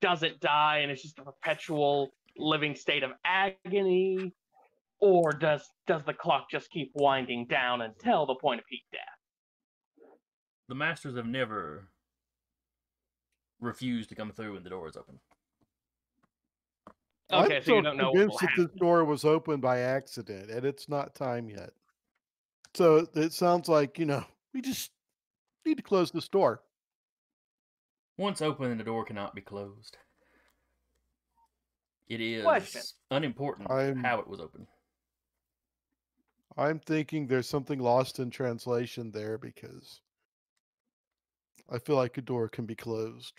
doesn't die and it's just a perpetual living state of agony? Or does the clock just keep winding down until the point of heat death? The masters have never refused to come through when the door is open. Okay, I'm so you don't know what will convinced that happen. this door was opened by accident, and it's not time yet. So it sounds like, we just need to close this door. Once open, the door cannot be closed. It is Question. unimportant how it was opened. I'm thinking there's something lost in translation there because I feel like a door can be closed.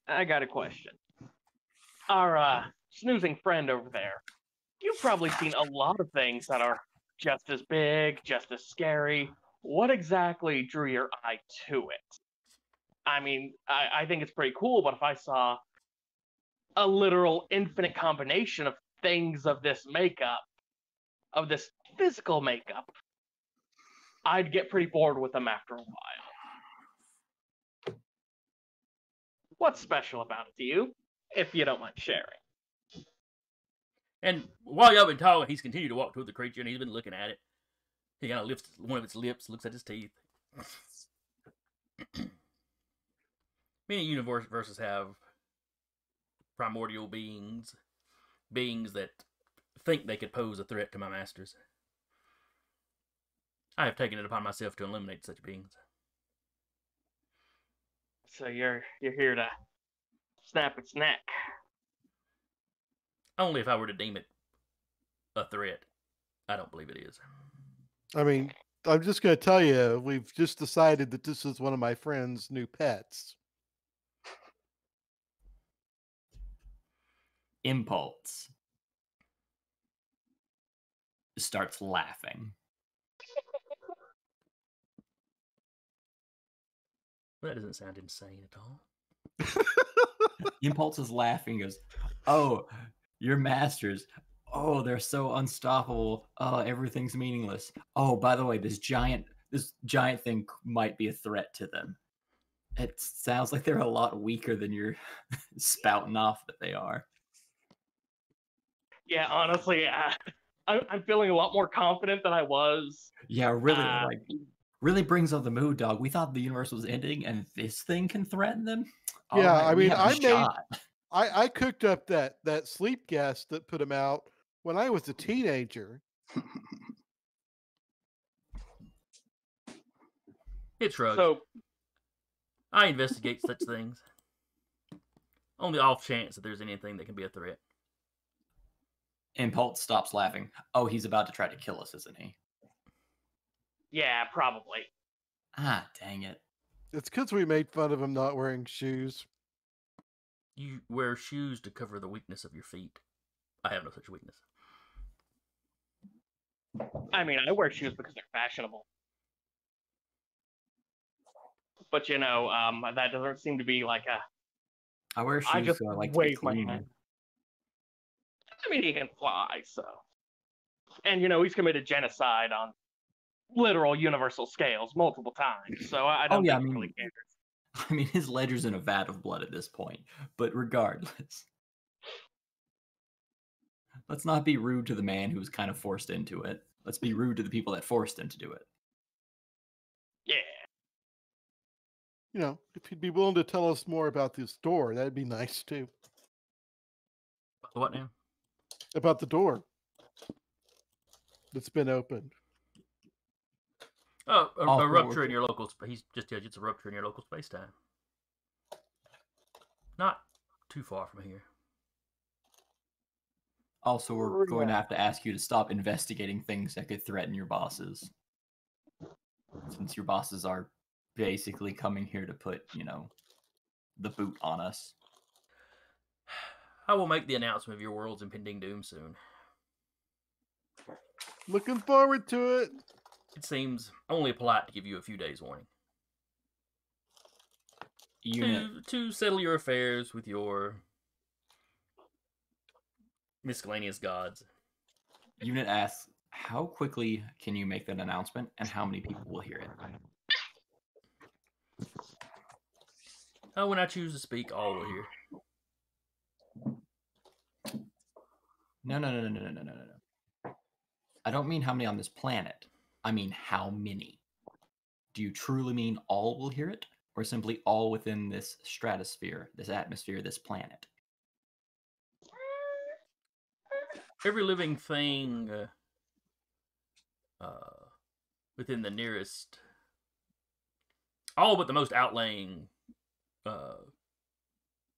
I got a question. Our snoozing friend over there, you've probably seen a lot of things that are just as big, just as scary. What exactly drew your eye to it? I mean, I think it's pretty cool, but if I saw a literal infinite combination of things of this makeup, of this physical makeup, I'd get pretty bored with them after a while. What's special about it to you, if you don't mind sharing? And while y'all been talking, he's continued to walk toward the creature, and he's been looking at it. He kind of lifts one of its lips, looks at his teeth. Many universes have primordial beings that think they could pose a threat to my masters. I have taken it upon myself to eliminate such beings. So you're here to snap its neck. Only if I were to deem it a threat. I don't believe it is. I mean, I'm just going to tell you, we've just decided that this is one of my friend's new pets. Impulse starts laughing. That doesn't sound insane at all. Impulse is laughing, goes, "Oh, your masters. Oh, they're so unstoppable. Oh, everything's meaningless. Oh, by the way, this giant thing might be a threat to them. It sounds like they're a lot weaker than you're spouting off that they are." Yeah, honestly, I'm feeling a lot more confident than I was. Yeah, really, really brings up the mood, dog. We thought the universe was ending, and this thing can threaten them. Yeah, All right, I we mean, have a shot. I cooked up that sleep gas that put him out when I was a teenager. It shrugs. So I investigate such things. On the off chance that there's anything that can be a threat. Impulse stops laughing. Oh, he's about to try to kill us, isn't he? yeah, probably. Ah, dang it. It's because we made fun of him not wearing shoes. You wear shoes to cover the weakness of your feet. I have no such weakness. I mean, I wear shoes because they're fashionable. But that doesn't seem to be like a. I wear shoes I just so I like to be wave my clean. hand. I mean, he can fly, so. And he's committed genocide on literal universal scales multiple times, so I don't think he really cares. I mean, his ledger's in a vat of blood at this point, but regardless. Let's not be rude to the man who was kind of forced into it. Let's be rude to the people that forced them to do it. Yeah. You know, if you'd be willing to tell us more about this door, that'd be nice too. What now? About the door that's been opened. Oh, a Also, rupture in your local space. He's just tells you it's a rupture in your local space time. Not too far from here. Also, we're going to have to ask you to stop investigating things that could threaten your bosses. Since your bosses are basically coming here to put, you know, the boot on us. I will make the announcement of your world's impending doom soon. Looking forward to it. It seems only polite to give you a few days' warning. To settle your affairs with your miscellaneous gods. Unit asks, how quickly can you make that announcement, and how many people will hear it? When I choose to speak, all will hear. No. I don't mean how many on this planet. I mean how many. Do you truly mean all will hear it, or simply all within this stratosphere, this atmosphere, this planet? Every living thing within the nearest, all but the most outlying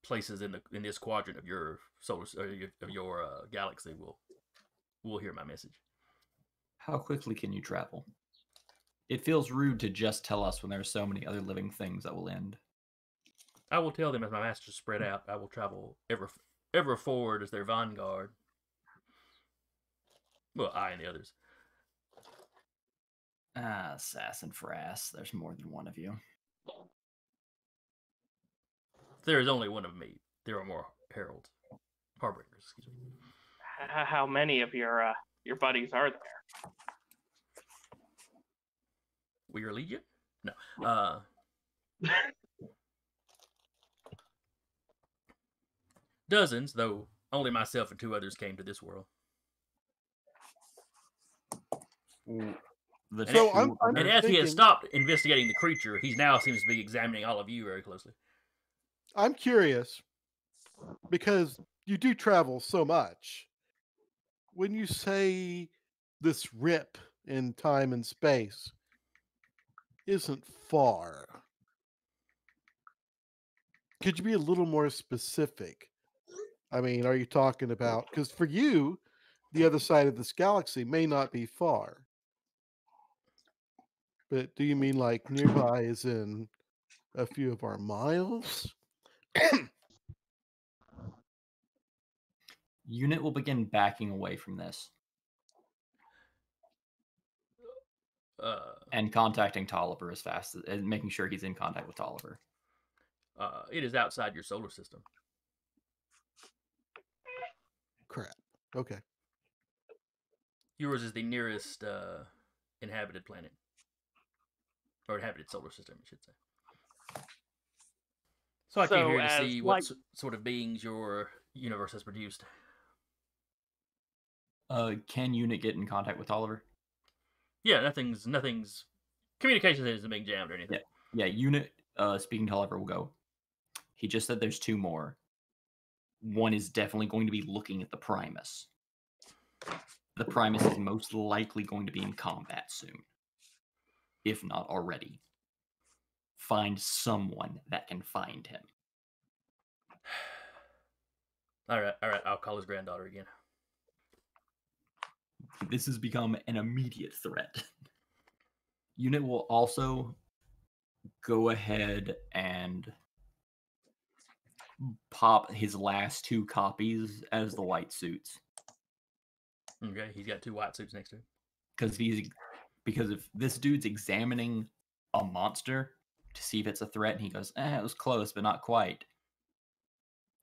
places in this quadrant of your solar of your galaxy will hear my message. How quickly can you travel? It feels rude to just tell us when there are so many other living things that will end. I will tell them as my masters spread out. I will travel ever forward as their vanguard. Well, I and the others. Sass and frass. There's more than one of you. There is only one of me. There are more heralds, harbingers. Excuse me. How many of your buddies are there? We are Legion? No. Dozens, though only myself and 2 others came to this world. I'm As he thinking, has stopped investigating the creature, he now seems to be examining all of you very closely. I'm curious, because you do travel so much. When you say this rip in time and space isn't far, could you be a little more specific? I mean, are you talking about, because for you, the other side of this galaxy may not be far. But do you mean like nearby as in a few of our miles? Unit will begin backing away from this. And contacting Tolliver as fast as, and making sure he's in contact with Tolliver. It is outside your solar system. Crap. Okay. Yours is the nearest inhabited planet. Or inhabited solar system, I should say. So I came here to see what sort of beings your universe has produced. Can Unit get in contact with Tolliver? Yeah, nothing's communication isn't being jammed or anything. Yeah, Unit speaking to Tolliver will go. He just said there's 2 more. One is definitely going to be looking at the Primus. The Primus is most likely going to be in combat soon. If not already. Find someone that can find him. All right. I'll call his granddaughter again. This has become an immediate threat. Unit will also go ahead and pop his last 2 copies as the white suits. Okay, he's got 2 white suits next to him. Because if this dude's examining a monster to see if it's a threat, and he goes, it was close, but not quite.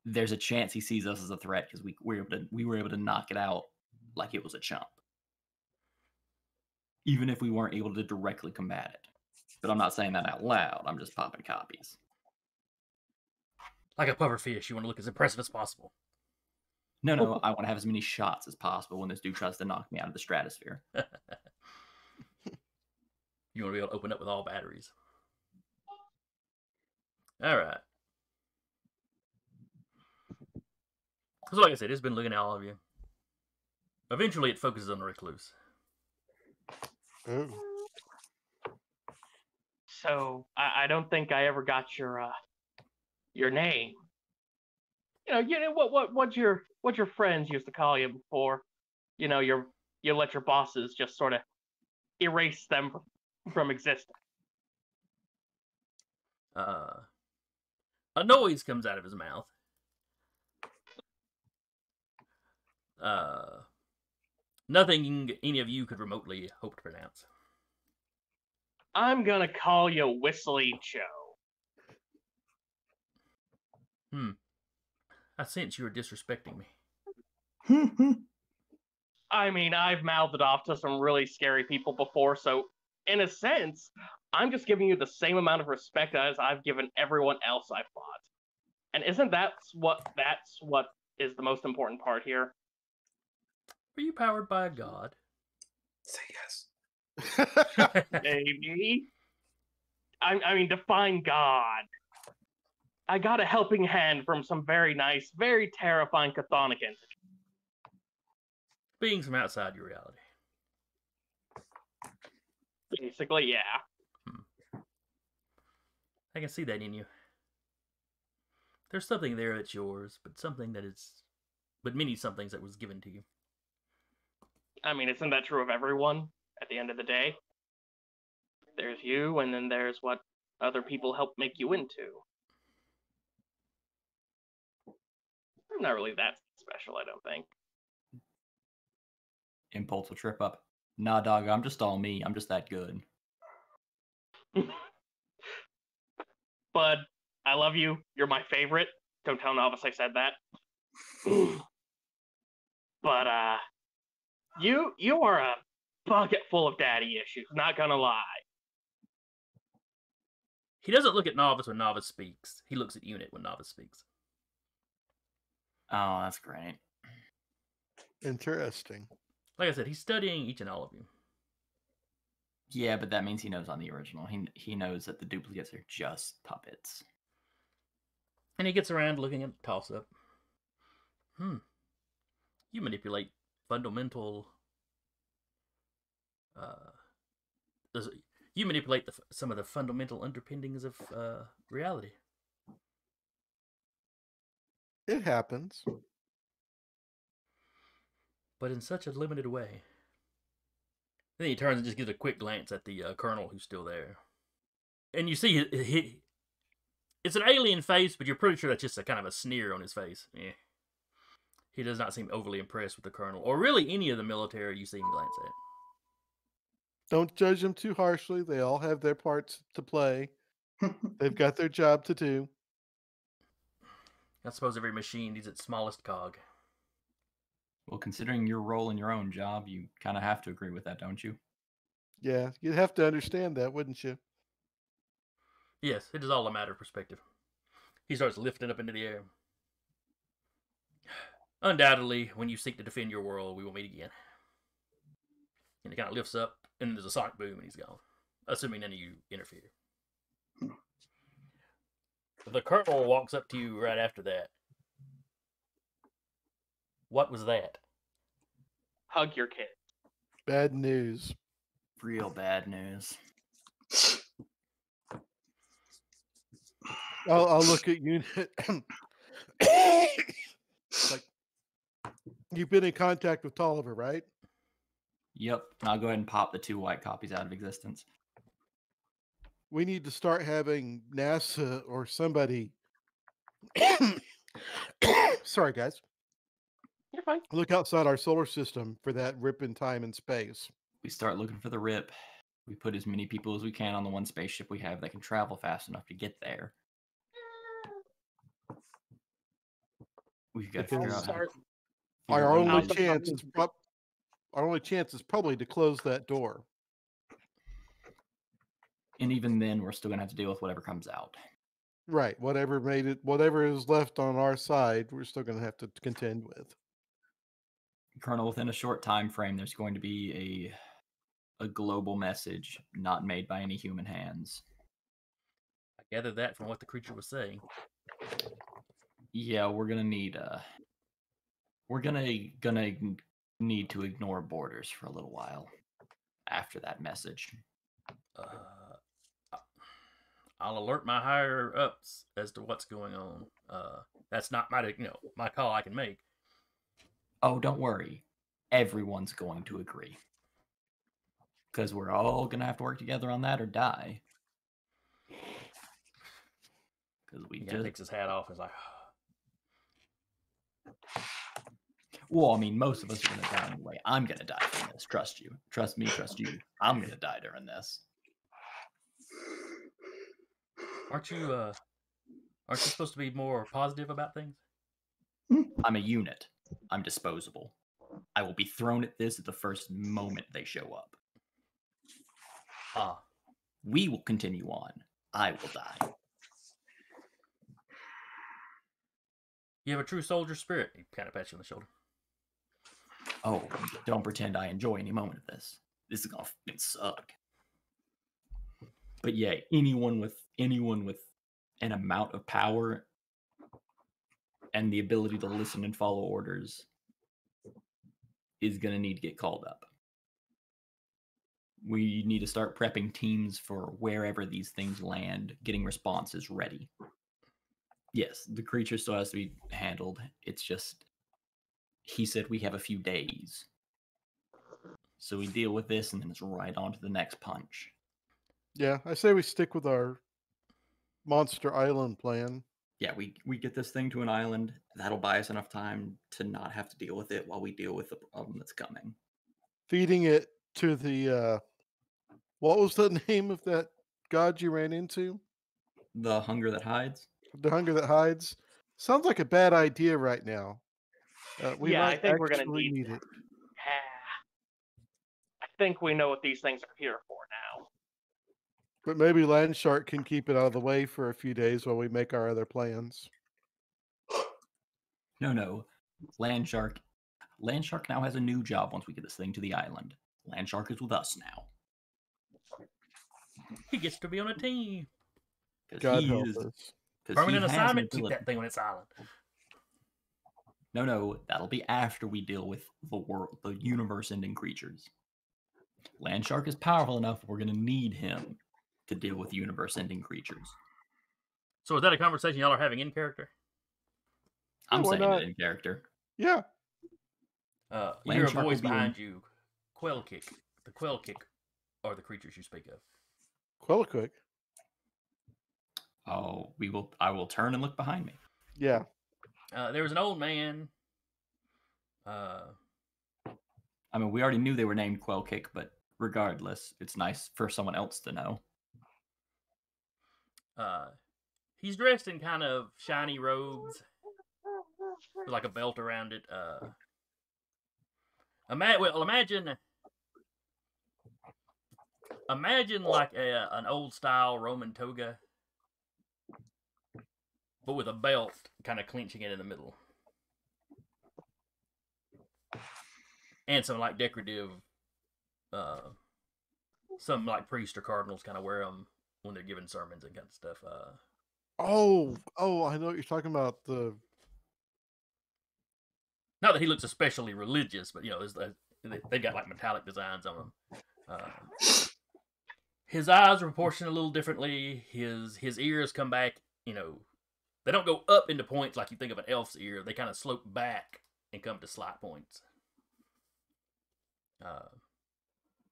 There's a chance he sees us as a threat because we were able to knock it out like it was a chump. Even if we weren't able to directly combat it. But I'm not saying that out loud. I'm just popping copies. Like a puffer fish, you want to look as impressive as possible. No, I want to have as many shots as possible when this dude tries to knock me out of the stratosphere. You want to be able to open up with all batteries. All right. So like I said, it's been looking at all of you. Eventually, it focuses on the recluse. Oh. So I don't think I ever got your name. You know what your friends used to call you before. You let your bosses just sort of erase them from existence. A noise comes out of his mouth. Nothing any of you could remotely hope to pronounce. I'm gonna call you Whistly Joe. I sense you are disrespecting me. I mean, I've mouthed it off to some really scary people before, so in a sense, I'm just giving you the same amount of respect as I've given everyone else I've fought. And isn't that's what is the most important part here? Are you powered by a god? Say yes. Maybe. I mean, define God. I got a helping hand from some very nice, very terrifying chthonic entity. Beings from outside your reality. Basically, yeah. I can see that in you. There's something there that's yours, but many somethings that was given to you. I mean, isn't that true of everyone at the end of the day? There's you, and then there's what other people help make you into. I'm not really that special, I don't think. Impulse will trip up. Nah, dog, I'm just all me. I'm just that good. Bud, I love you. You're my favorite. Don't tell Novice I said that. But, you are a bucket full of daddy issues, not gonna lie. He doesn't look at Novice when Novice speaks. He looks at Unit when Novice speaks. Oh, that's great. Interesting. Like I said, he's studying each and all of you. Yeah, but that means he knows I'm the original. He knows that the duplicates are just puppets. And he gets around looking at the toss-up. You manipulate fundamental... you manipulate some of the fundamental underpinnings of reality. It happens. But in such a limited way. Then he turns and just gives a quick glance at the colonel who's still there. And you see it's an alien face, but you're pretty sure that's just a kind of a sneer on his face. Yeah. He does not seem overly impressed with the colonel, or really any of the military you see him glance at. Don't judge them too harshly. They all have their parts to play. They've got their job to do. I suppose every machine needs its smallest cog. Well, considering your role in your own job, you kind of have to agree with that, don't you? Yeah, you'd have to understand that, wouldn't you? Yes, it is all a matter of perspective. He starts lifting up into the air. Undoubtedly, when you seek to defend your world, we will meet again. And he kind of lifts up, and there's a sonic boom, and he's gone. Assuming none of you interfere. The colonel walks up to you right after that. What was that? Hug your kid. Bad news. Real bad news. I'll look at Unit. Like, you've been in contact with Tolliver, right? Yep. I'll go ahead and pop the 2 white copies out of existence. We need to start having NASA or somebody. Sorry, guys. You're fine. Look outside our solar system for that rip in time and space. We start looking for the rip. We put as many people as we can on the one spaceship we have that can travel fast enough to get there. We've got to figure out how to Our only I'll start- chance is probably to close that door. And even then, we're still going to have to deal with whatever comes out. Right. Whatever is left on our side, we're still going to have to contend with. Colonel, within a short time frame, there's going to be a global message not made by any human hands. I gathered that from what the creature was saying. Yeah, we're gonna need need to ignore borders for a little while after that message. I'll alert my higher ups as to what's going on. That's not my call I can make. Oh, don't worry. Everyone's going to agree. Because we're all going to have to work together on that or die. Because He takes his hat off and is like... Well, I mean, most of us are going to die anyway. I'm going to die from this. Trust you. Trust me, trust you. I'm going to die during this. Aren't you supposed to be more positive about things? I'm a unit. I'm disposable. I will be thrown at this at the first moment they show up. We will continue on. I will die. You have a true soldier spirit. He kind of pats you on the shoulder. Oh, don't pretend I enjoy any moment of this. This is gonna fucking suck. But yeah, anyone with an amount of power and the ability to listen and follow orders is gonna need to get called up. We need to start prepping teams for wherever these things land, getting responses ready. Yes, the creature still has to be handled. It's just, he said we have a few days. So we deal with this and then it's right on to the next punch. Yeah, I say we stick with our Monster Island plan. Yeah, we get this thing to an island. That'll buy us enough time to not have to deal with it while we deal with the problem that's coming. Feeding it to the, what was the name of that god you ran into? The hunger that hides? The hunger that hides? Sounds like a bad idea right now. We Yeah, I might think we're going to actually need it. I think we know what these things are here for now. But maybe Landshark can keep it out of the way for a few days while we make our other plans. No. Landshark now has a new job once we get this thing to the island. Landshark is with us now. He gets to be on a team. God help us. Permanent assignment, keep that thing on its island. No, that'll be after we deal with the universe-ending creatures. Landshark is powerful enough, we're going to need him to deal with universe-ending creatures. So is that a conversation y'all are having in character? I'm saying it in character. Yeah. You hear a voice behind you. Quell kick. The quell kick are the creatures you speak of. Quelliquick? Oh, I will turn and look behind me. Yeah. There was an old man. I mean, we already knew they were named Quell Kick, but regardless, it's nice for someone else to know. He's dressed in kind of shiny robes, with like a belt around it. Imagine like an old style Roman toga, but with a belt kind of clinching it in the middle. And some like decorative, some like priests or cardinals kind of wear them when they're giving sermons and kind of stuff. Oh, I know what you're talking about. Not that he looks especially religious, but they've got like metallic designs on them. His eyes are proportioned a little differently. His ears come back, they don't go up into points like you think of an elf's ear. They kind of slope back and come to slight points.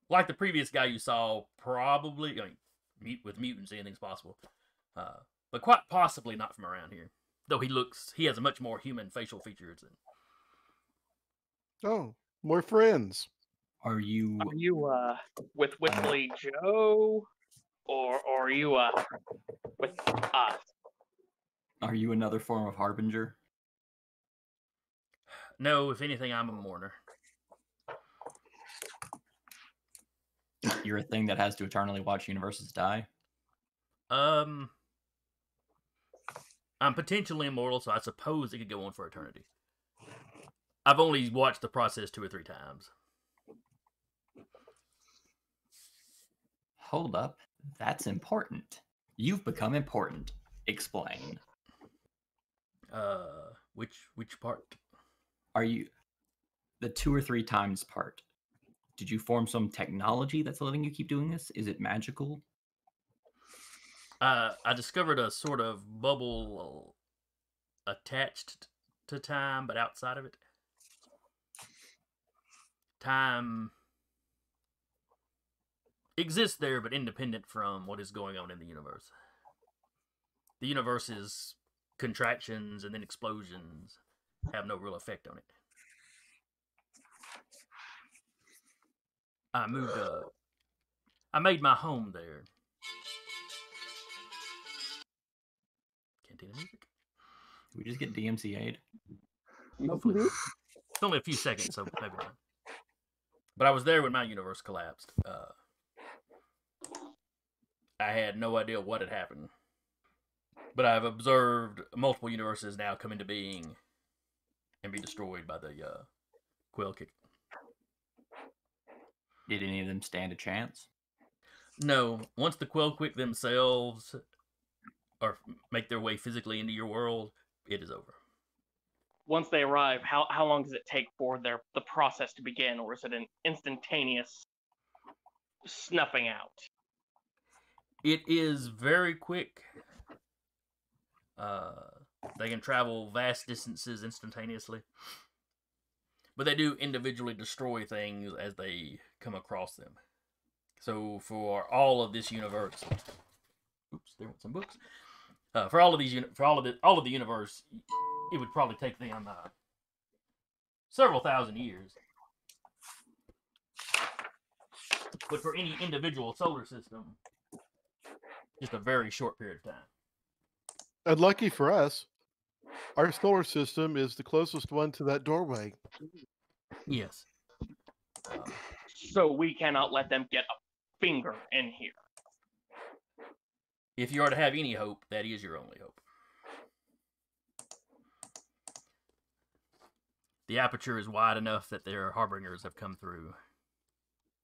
Like the previous guy you saw, probably, with mutants, anything's possible. But quite possibly not from around here. Though he has a much more human facial features. Oh, more friends. Are you with Whistly Joe, or are you with us? Are you another form of harbinger? No, if anything, I'm a mourner. You're a thing that has to eternally watch universes die? I'm potentially immortal, so I suppose it could go on for eternity. I've only watched the process 2 or 3 times. Hold up. That's important. You've become important. Explain. Which part? Are you the 2 or 3 times part? Did you form some technology that's letting you keep doing this? Is it magical? I discovered a sort of bubble attached to time, but outside of it. Time exists there, but independent from what is going on in the universe. The universe's contractions and then explosions have no real effect on it. I made my home there. Cantina music? Did we just get DMCA'd? Hopefully. It's only a few seconds, so maybe not. But I was there when my universe collapsed. I had no idea what had happened. But I've observed multiple universes now come into being and be destroyed by the Quill Kick. Did any of them stand a chance? No. Once the Quill Quick themselves or make their way physically into your world, it is over. Once they arrive, how long does it take for the process to begin, or is it an instantaneous snuffing out? It is very quick. They can travel vast distances instantaneously. But they do individually destroy things as they come across them. So for all of this universe, oops, there went some books. For all of the universe, it would probably take them several thousand years. But for any individual solar system, just a very short period of time. And lucky for us, our solar system is the closest one to that doorway. Yes. So we cannot let them get a finger in here. If you are to have any hope, that is your only hope. The aperture is wide enough that their harbingers have come through.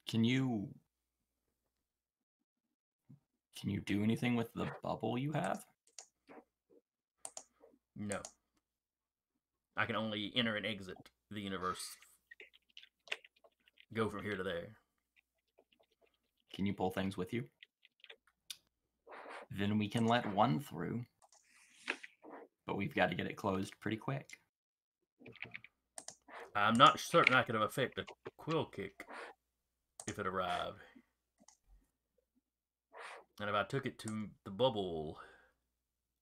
Can you do anything with the bubble you have? No. I can only enter and exit the universe. Go from here to there. Can you pull things with you? Then we can let one through. But we've got to get it closed pretty quick. I'm not certain I could have affected a Quill Kick if it arrived. And if I took it to the bubble,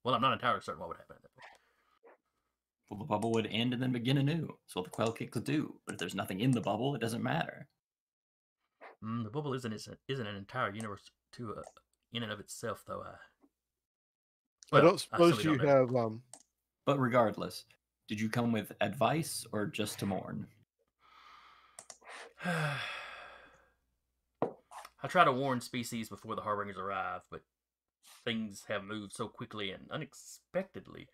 well, I'm not entirely certain what would happen at that point. Well, the bubble would end and then begin anew. So what the Quell Kicks do. But if there's nothing in the bubble, it doesn't matter. The bubble isn't an entire universe in and of itself, though. I don't suppose you have. But regardless, did you come with advice or just to mourn? I try to warn species before the harbingers arrive, but things have moved so quickly and unexpectedly.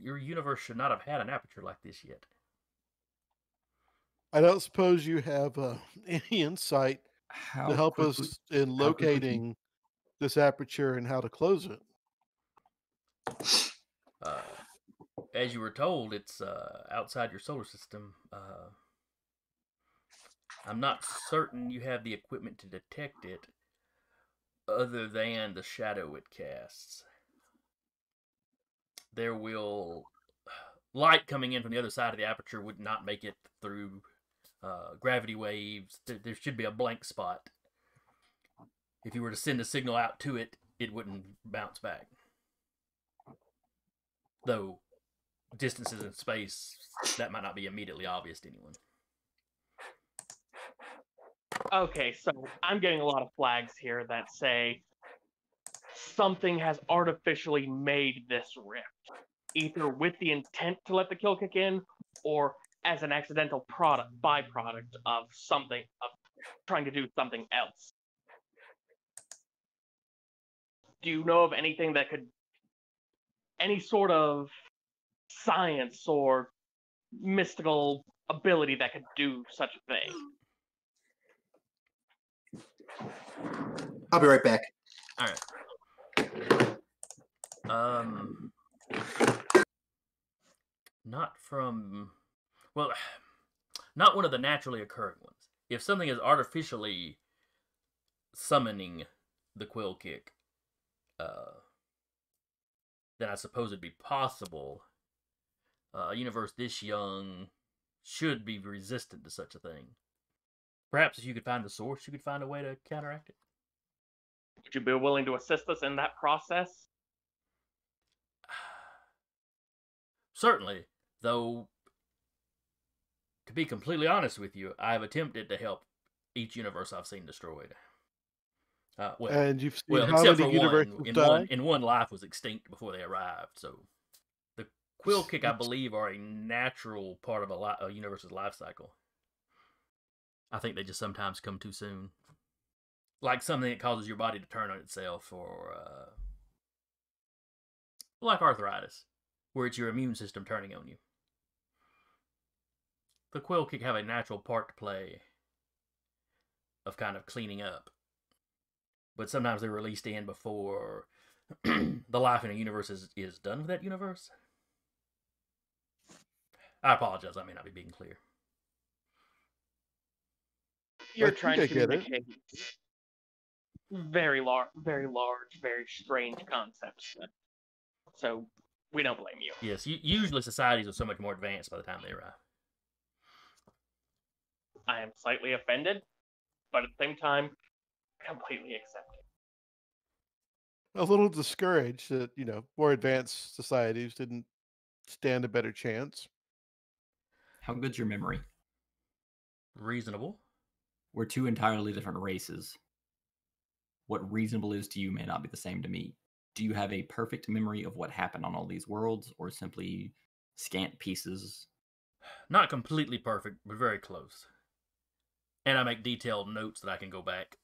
Your universe should not have had an aperture like this yet. I don't suppose you have any insight to help us in locating this aperture and how to close it. As you were told, it's outside your solar system. I'm not certain you have the equipment to detect it, other than the shadow it casts. Light coming in from the other side of the aperture would not make it through gravity waves. There should be a blank spot. If you were to send a signal out to it, it wouldn't bounce back. Though distances in space, that might not be immediately obvious to anyone. Okay, so I'm getting a lot of flags here that say something has artificially made this rift, either with the intent to let the kill kick in, or as an accidental byproduct of trying to do something else. Do you know of anything that any sort of science or mystical ability that could do such a thing. I'll be right back. All right. Not from, well, not one of the naturally occurring ones. If something is artificially summoning the quill kick, then I suppose it'd be possible. A universe this young should be resistant to such a thing. Perhaps if you could find the source, you could find a way to counteract it. Would you be willing to assist us in that process? Certainly, though, to be completely honest with you, I have attempted to help each universe I've seen destroyed. And you've seen how except many for universes one. In one, life was extinct before they arrived. So, the quill kick, I believe, are a natural part of a universe's life cycle. I think they just sometimes come too soon, like something that causes your body to turn on itself, or like arthritis, where it's your immune system turning on you. The quill kick have a natural part to play of kind of cleaning up. But sometimes they're released in before the life in a universe is done with that universe. I apologize, I may not be being clear. You're trying to communicate very large, very strange concepts. So we don't blame you. Yes, usually societies are so much more advanced by the time they arrive. I am slightly offended, but at the same time, completely accept it. A little discouraged that, more advanced societies didn't stand a better chance. How good's your memory? Reasonable. We're two entirely different races. What reasonable is to you may not be the same to me. Do you have a perfect memory of what happened on all these worlds, or simply scant pieces? Not completely perfect, but very close. And I make detailed notes that I can go back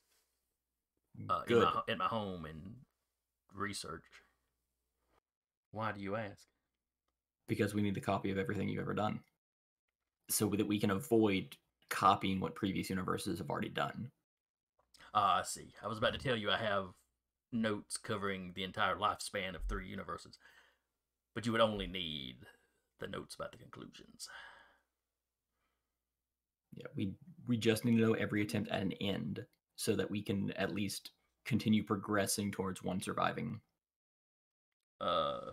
in my home and research. Why do you ask? Because we need a copy of everything you've ever done, so that we can avoid copying what previous universes have already done. I see. I was about to tell you I have notes covering the entire lifespan of 3 universes, but you would only need the notes about the conclusions. Yeah, we just need to know every attempt at an end, so that we can at least continue progressing towards one surviving.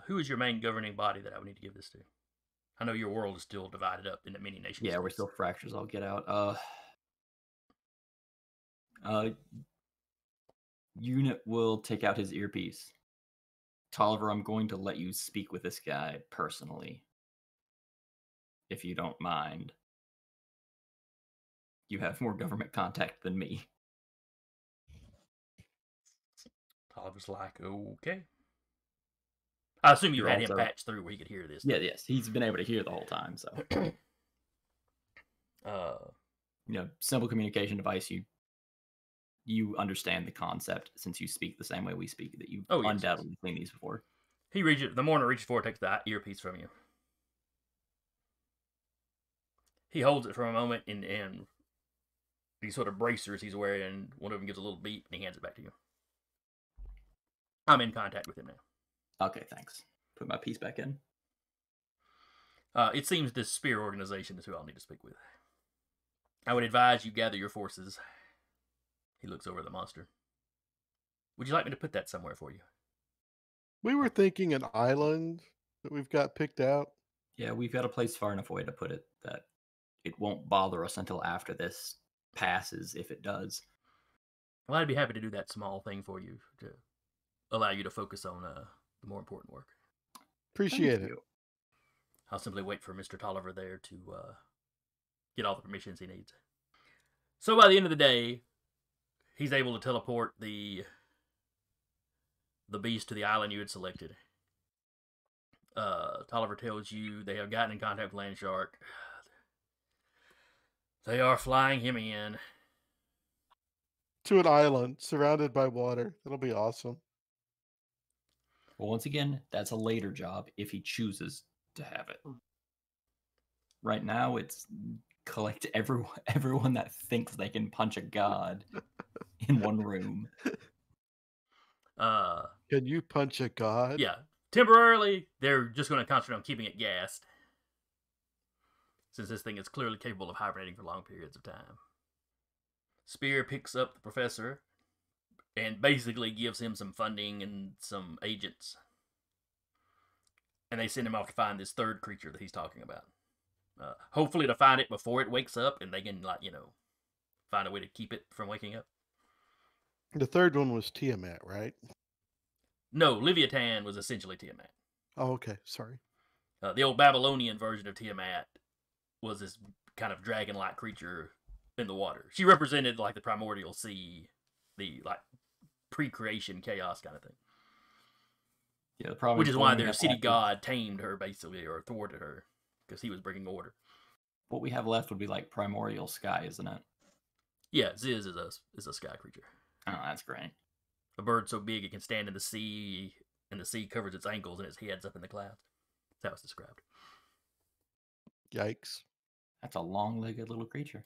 Who is your main governing body that I would need to give this to? I know your world is still divided up into many nations. Yeah, we're still fractures. I'll get out. Unit will take out his earpiece. Tolliver, I'm going to let you speak with this guy personally, if you don't mind. You have more government contact than me. Tolliver's like, okay. I assume you had him patched through where he could hear this. Yeah, yes. He's been able to hear the whole time, so. Simple communication device, you understand the concept since you speak the same way we speak, that you've undoubtedly seen these before. The Mourner reaches forward, takes the earpiece from you. He holds it for a moment, and these sort of bracers he's wearing, and one of them gives a little beep, and he hands it back to you. I'm in contact with him now. Okay, thanks. Put my piece back in. It seems this S.P.E.A.R organization is who I'll need to speak with. I would advise you gather your forces. He looks over at the monster. Would you like me to put that somewhere for you? We were thinking an island that we've got picked out. Yeah, we've got a place far enough away to put it that it won't bother us until after this passes, if it does. Well, I'd be happy to do that small thing for you to allow you to focus on the more important work. Appreciate it. I'll simply wait for Mr. Tolliver there to get all the permissions he needs. So by the end of the day, he's able to teleport the beast to the island you had selected. Tolliver tells you they have gotten in contact with Landshark. They are flying him in. To an island surrounded by water. That'll be awesome. Well, once again, that's a later job if he chooses to have it. right now, it's collect everyone that thinks they can punch a god in one room. Can you punch a god? Yeah. Temporarily, they're just going to concentrate on keeping it gassed, since this thing is clearly capable of hibernating for long periods of time. S.P.E.A.R picks up the professor and basically gives him some funding and some agents. And they send him off to find this third creature that he's talking about. Hopefully to find it before it wakes up, and they can, like, find a way to keep it from waking up. The third one was Tiamat, right? No, Leviathan was essentially Tiamat. Oh, okay. Sorry. The old Babylonian version of Tiamat was this kind of dragon-like creature in the water. She represented, like, the primordial sea, the, like, pre-creation chaos kind of thing. Yeah, probably. Which is why their city god tamed her, basically, or thwarted her, because he was bringing order. What we have left would be like primordial sky, isn't it? Yeah, Ziz is a sky creature. Oh, that's great. A bird so big it can stand in the sea, and the sea covers its ankles, and its head's up in the clouds. That's how it's described. Yikes. That's a long-legged little creature.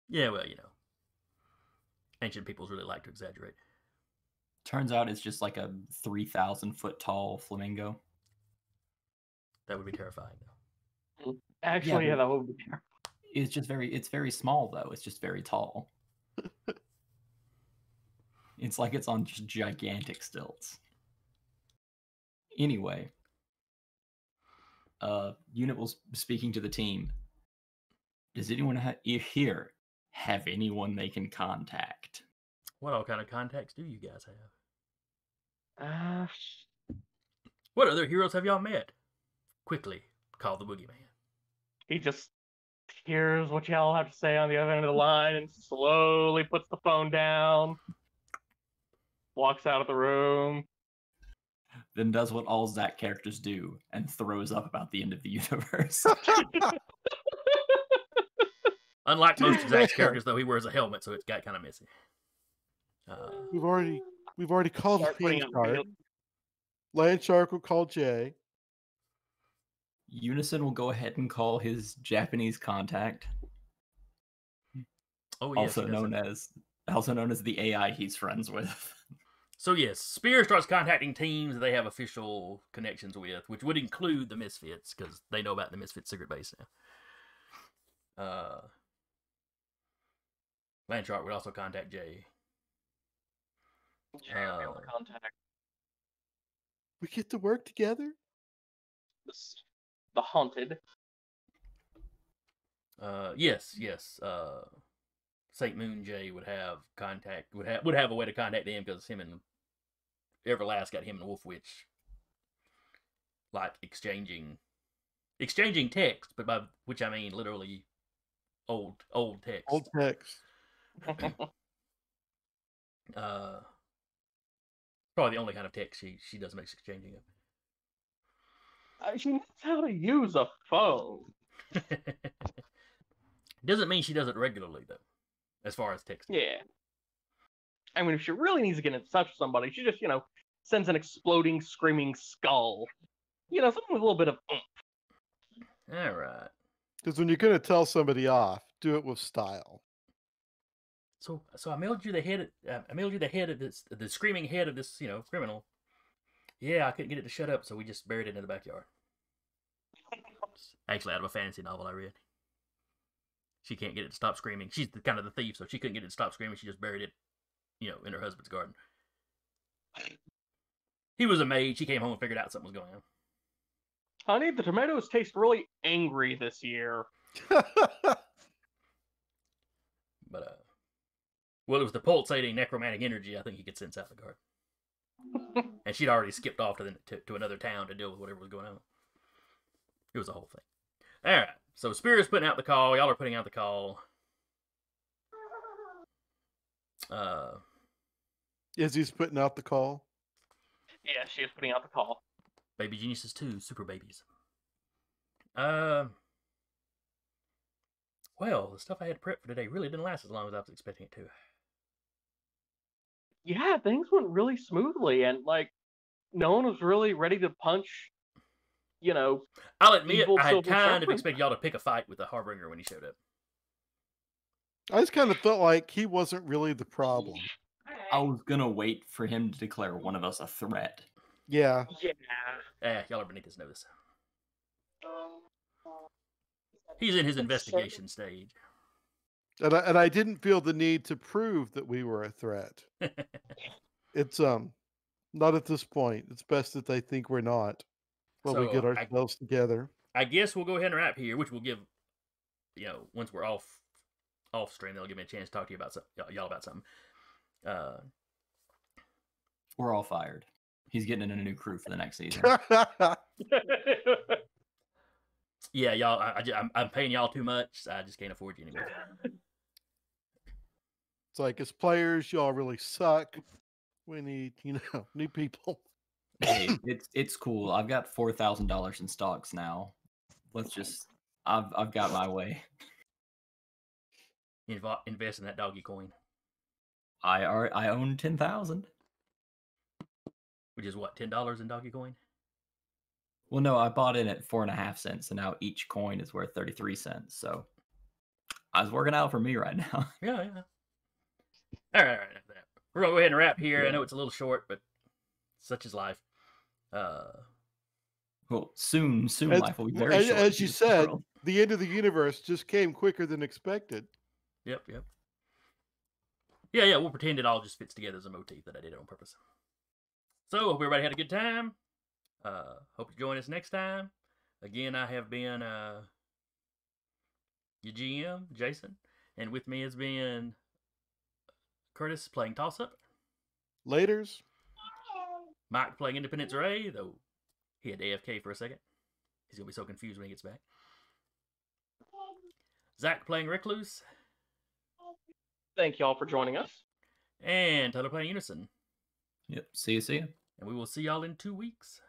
Yeah, well, ancient peoples really like to exaggerate. Turns out it's just like a 3,000-foot tall flamingo. That would be terrifying, though. Actually, yeah, that would be terrifying. It's very small, though. It's just very tall. It's like it's on just gigantic stilts. Anyway, Unit was speaking to the team. Does anyone here have anyone they can contact? What all kind of contacts do you guys have? Uh, What other heroes have y'all met? Quickly, call the boogeyman. He just hears what y'all have to say on the other end of the line and slowly puts the phone down, walks out of the room. Then does what all Zack characters do and throws up about the end of the universe. Unlike most of Zack's characters, though, he wears a helmet, so it's got kind of messy. We've already called Landshark. Landshark will call Jay. Unison will go ahead and call his Japanese contact. Oh, yes, also known as the AI he's friends with. So yes, S.P.E.A.R starts contacting teams that they have official connections with, which would include the Misfits, because they know about the Misfits secret base now. Landshark would also contact Jay. Contact. We get to work together? The Haunted. Yes. St. Moon Jay would have contact, would have a way to contact them, because him and Everlast got him and Wolf Witch, like, exchanging text, but by which I mean literally old text. Old text. Probably the only kind of text she does makes exchanging of. She knows how to use a phone. Doesn't mean she does it regularly, though, as far as texting. Yeah. I mean, if she really needs to get in touch with somebody, she just, sends an exploding, screaming skull. Something with a little bit of oomph. All right. Because when you're going to tell somebody off, do it with style. So I mailed you the head. I mailed you the head of the screaming head of this, criminal. Yeah, I couldn't get it to shut up, so we just buried it in the backyard. It's actually out of a fantasy novel I read. She can't get it to stop screaming. She's kind of the thief, so she couldn't get it to stop screaming. She just buried it, in her husband's garden. He was a maid. She came home and figured out something was going on. Honey, the tomatoes taste really angry this year. But, well, it was the pulsating necromantic energy I think he could sense out in the garden. And she'd already skipped off to another town to deal with whatever was going on. It was a whole thing. All right. So S.P.E.A.R is putting out the call. Y'all are putting out the call. Izzy's putting out the call. Yeah, she is putting out the call. Baby Geniuses 2, Super Babies. Well, the stuff I had prepped for today really didn't last as long as I was expecting it to. Yeah, things went really smoothly, and no one was really ready to punch you know, I'll admit, evil I had Silver kind of Surfer. expected y'all to pick a fight with the Harbinger when he showed up. I just kind of felt like he wasn't really the problem. I was gonna wait for him to declare one of us a threat. Yeah. Yeah. Y'all are beneath his notice. He's in his investigation stage. And I didn't feel the need to prove that we were a threat. It's not at this point. It's best that they think we're not while we get ourselves together. I guess we'll go ahead and wrap here, which will give, once we're off stream, they'll give me a chance to talk to you about y'all about something. We're all fired. He's getting in a new crew for the next season. Yeah, y'all. I'm paying y'all too much. I just can't afford you anymore. It's like, as players, y'all really suck. We need, new people. Hey, it's cool. I've got $4,000 in stocks now. I've got my way. Invest in that doggy coin. I own 10,000. Which is what, $10 in doggy coin? Well, no, I bought in at 4.5 cents, and now each coin is worth 33 cents. So I was working out for me right now. Yeah. All right. We're gonna go ahead and wrap here. I know it's a little short, but such is life. Well, soon life will be very short. As you said, the end of the universe just came quicker than expected. Yep. Yeah, we'll pretend it all just fits together as a motif that I did it on purpose. So, hope everybody had a good time. Hope you join us next time. Again, I have been your GM, Jason, and with me has been Curtis playing Toss-Up. Laters. Mike playing Independence Ray, though he had AFK for a second. He's going to be so confused when he gets back. Zach playing Recluse. Thank y'all for joining us. And Tyler playing Unison. Yep. See you. And we will see y'all in 2 weeks.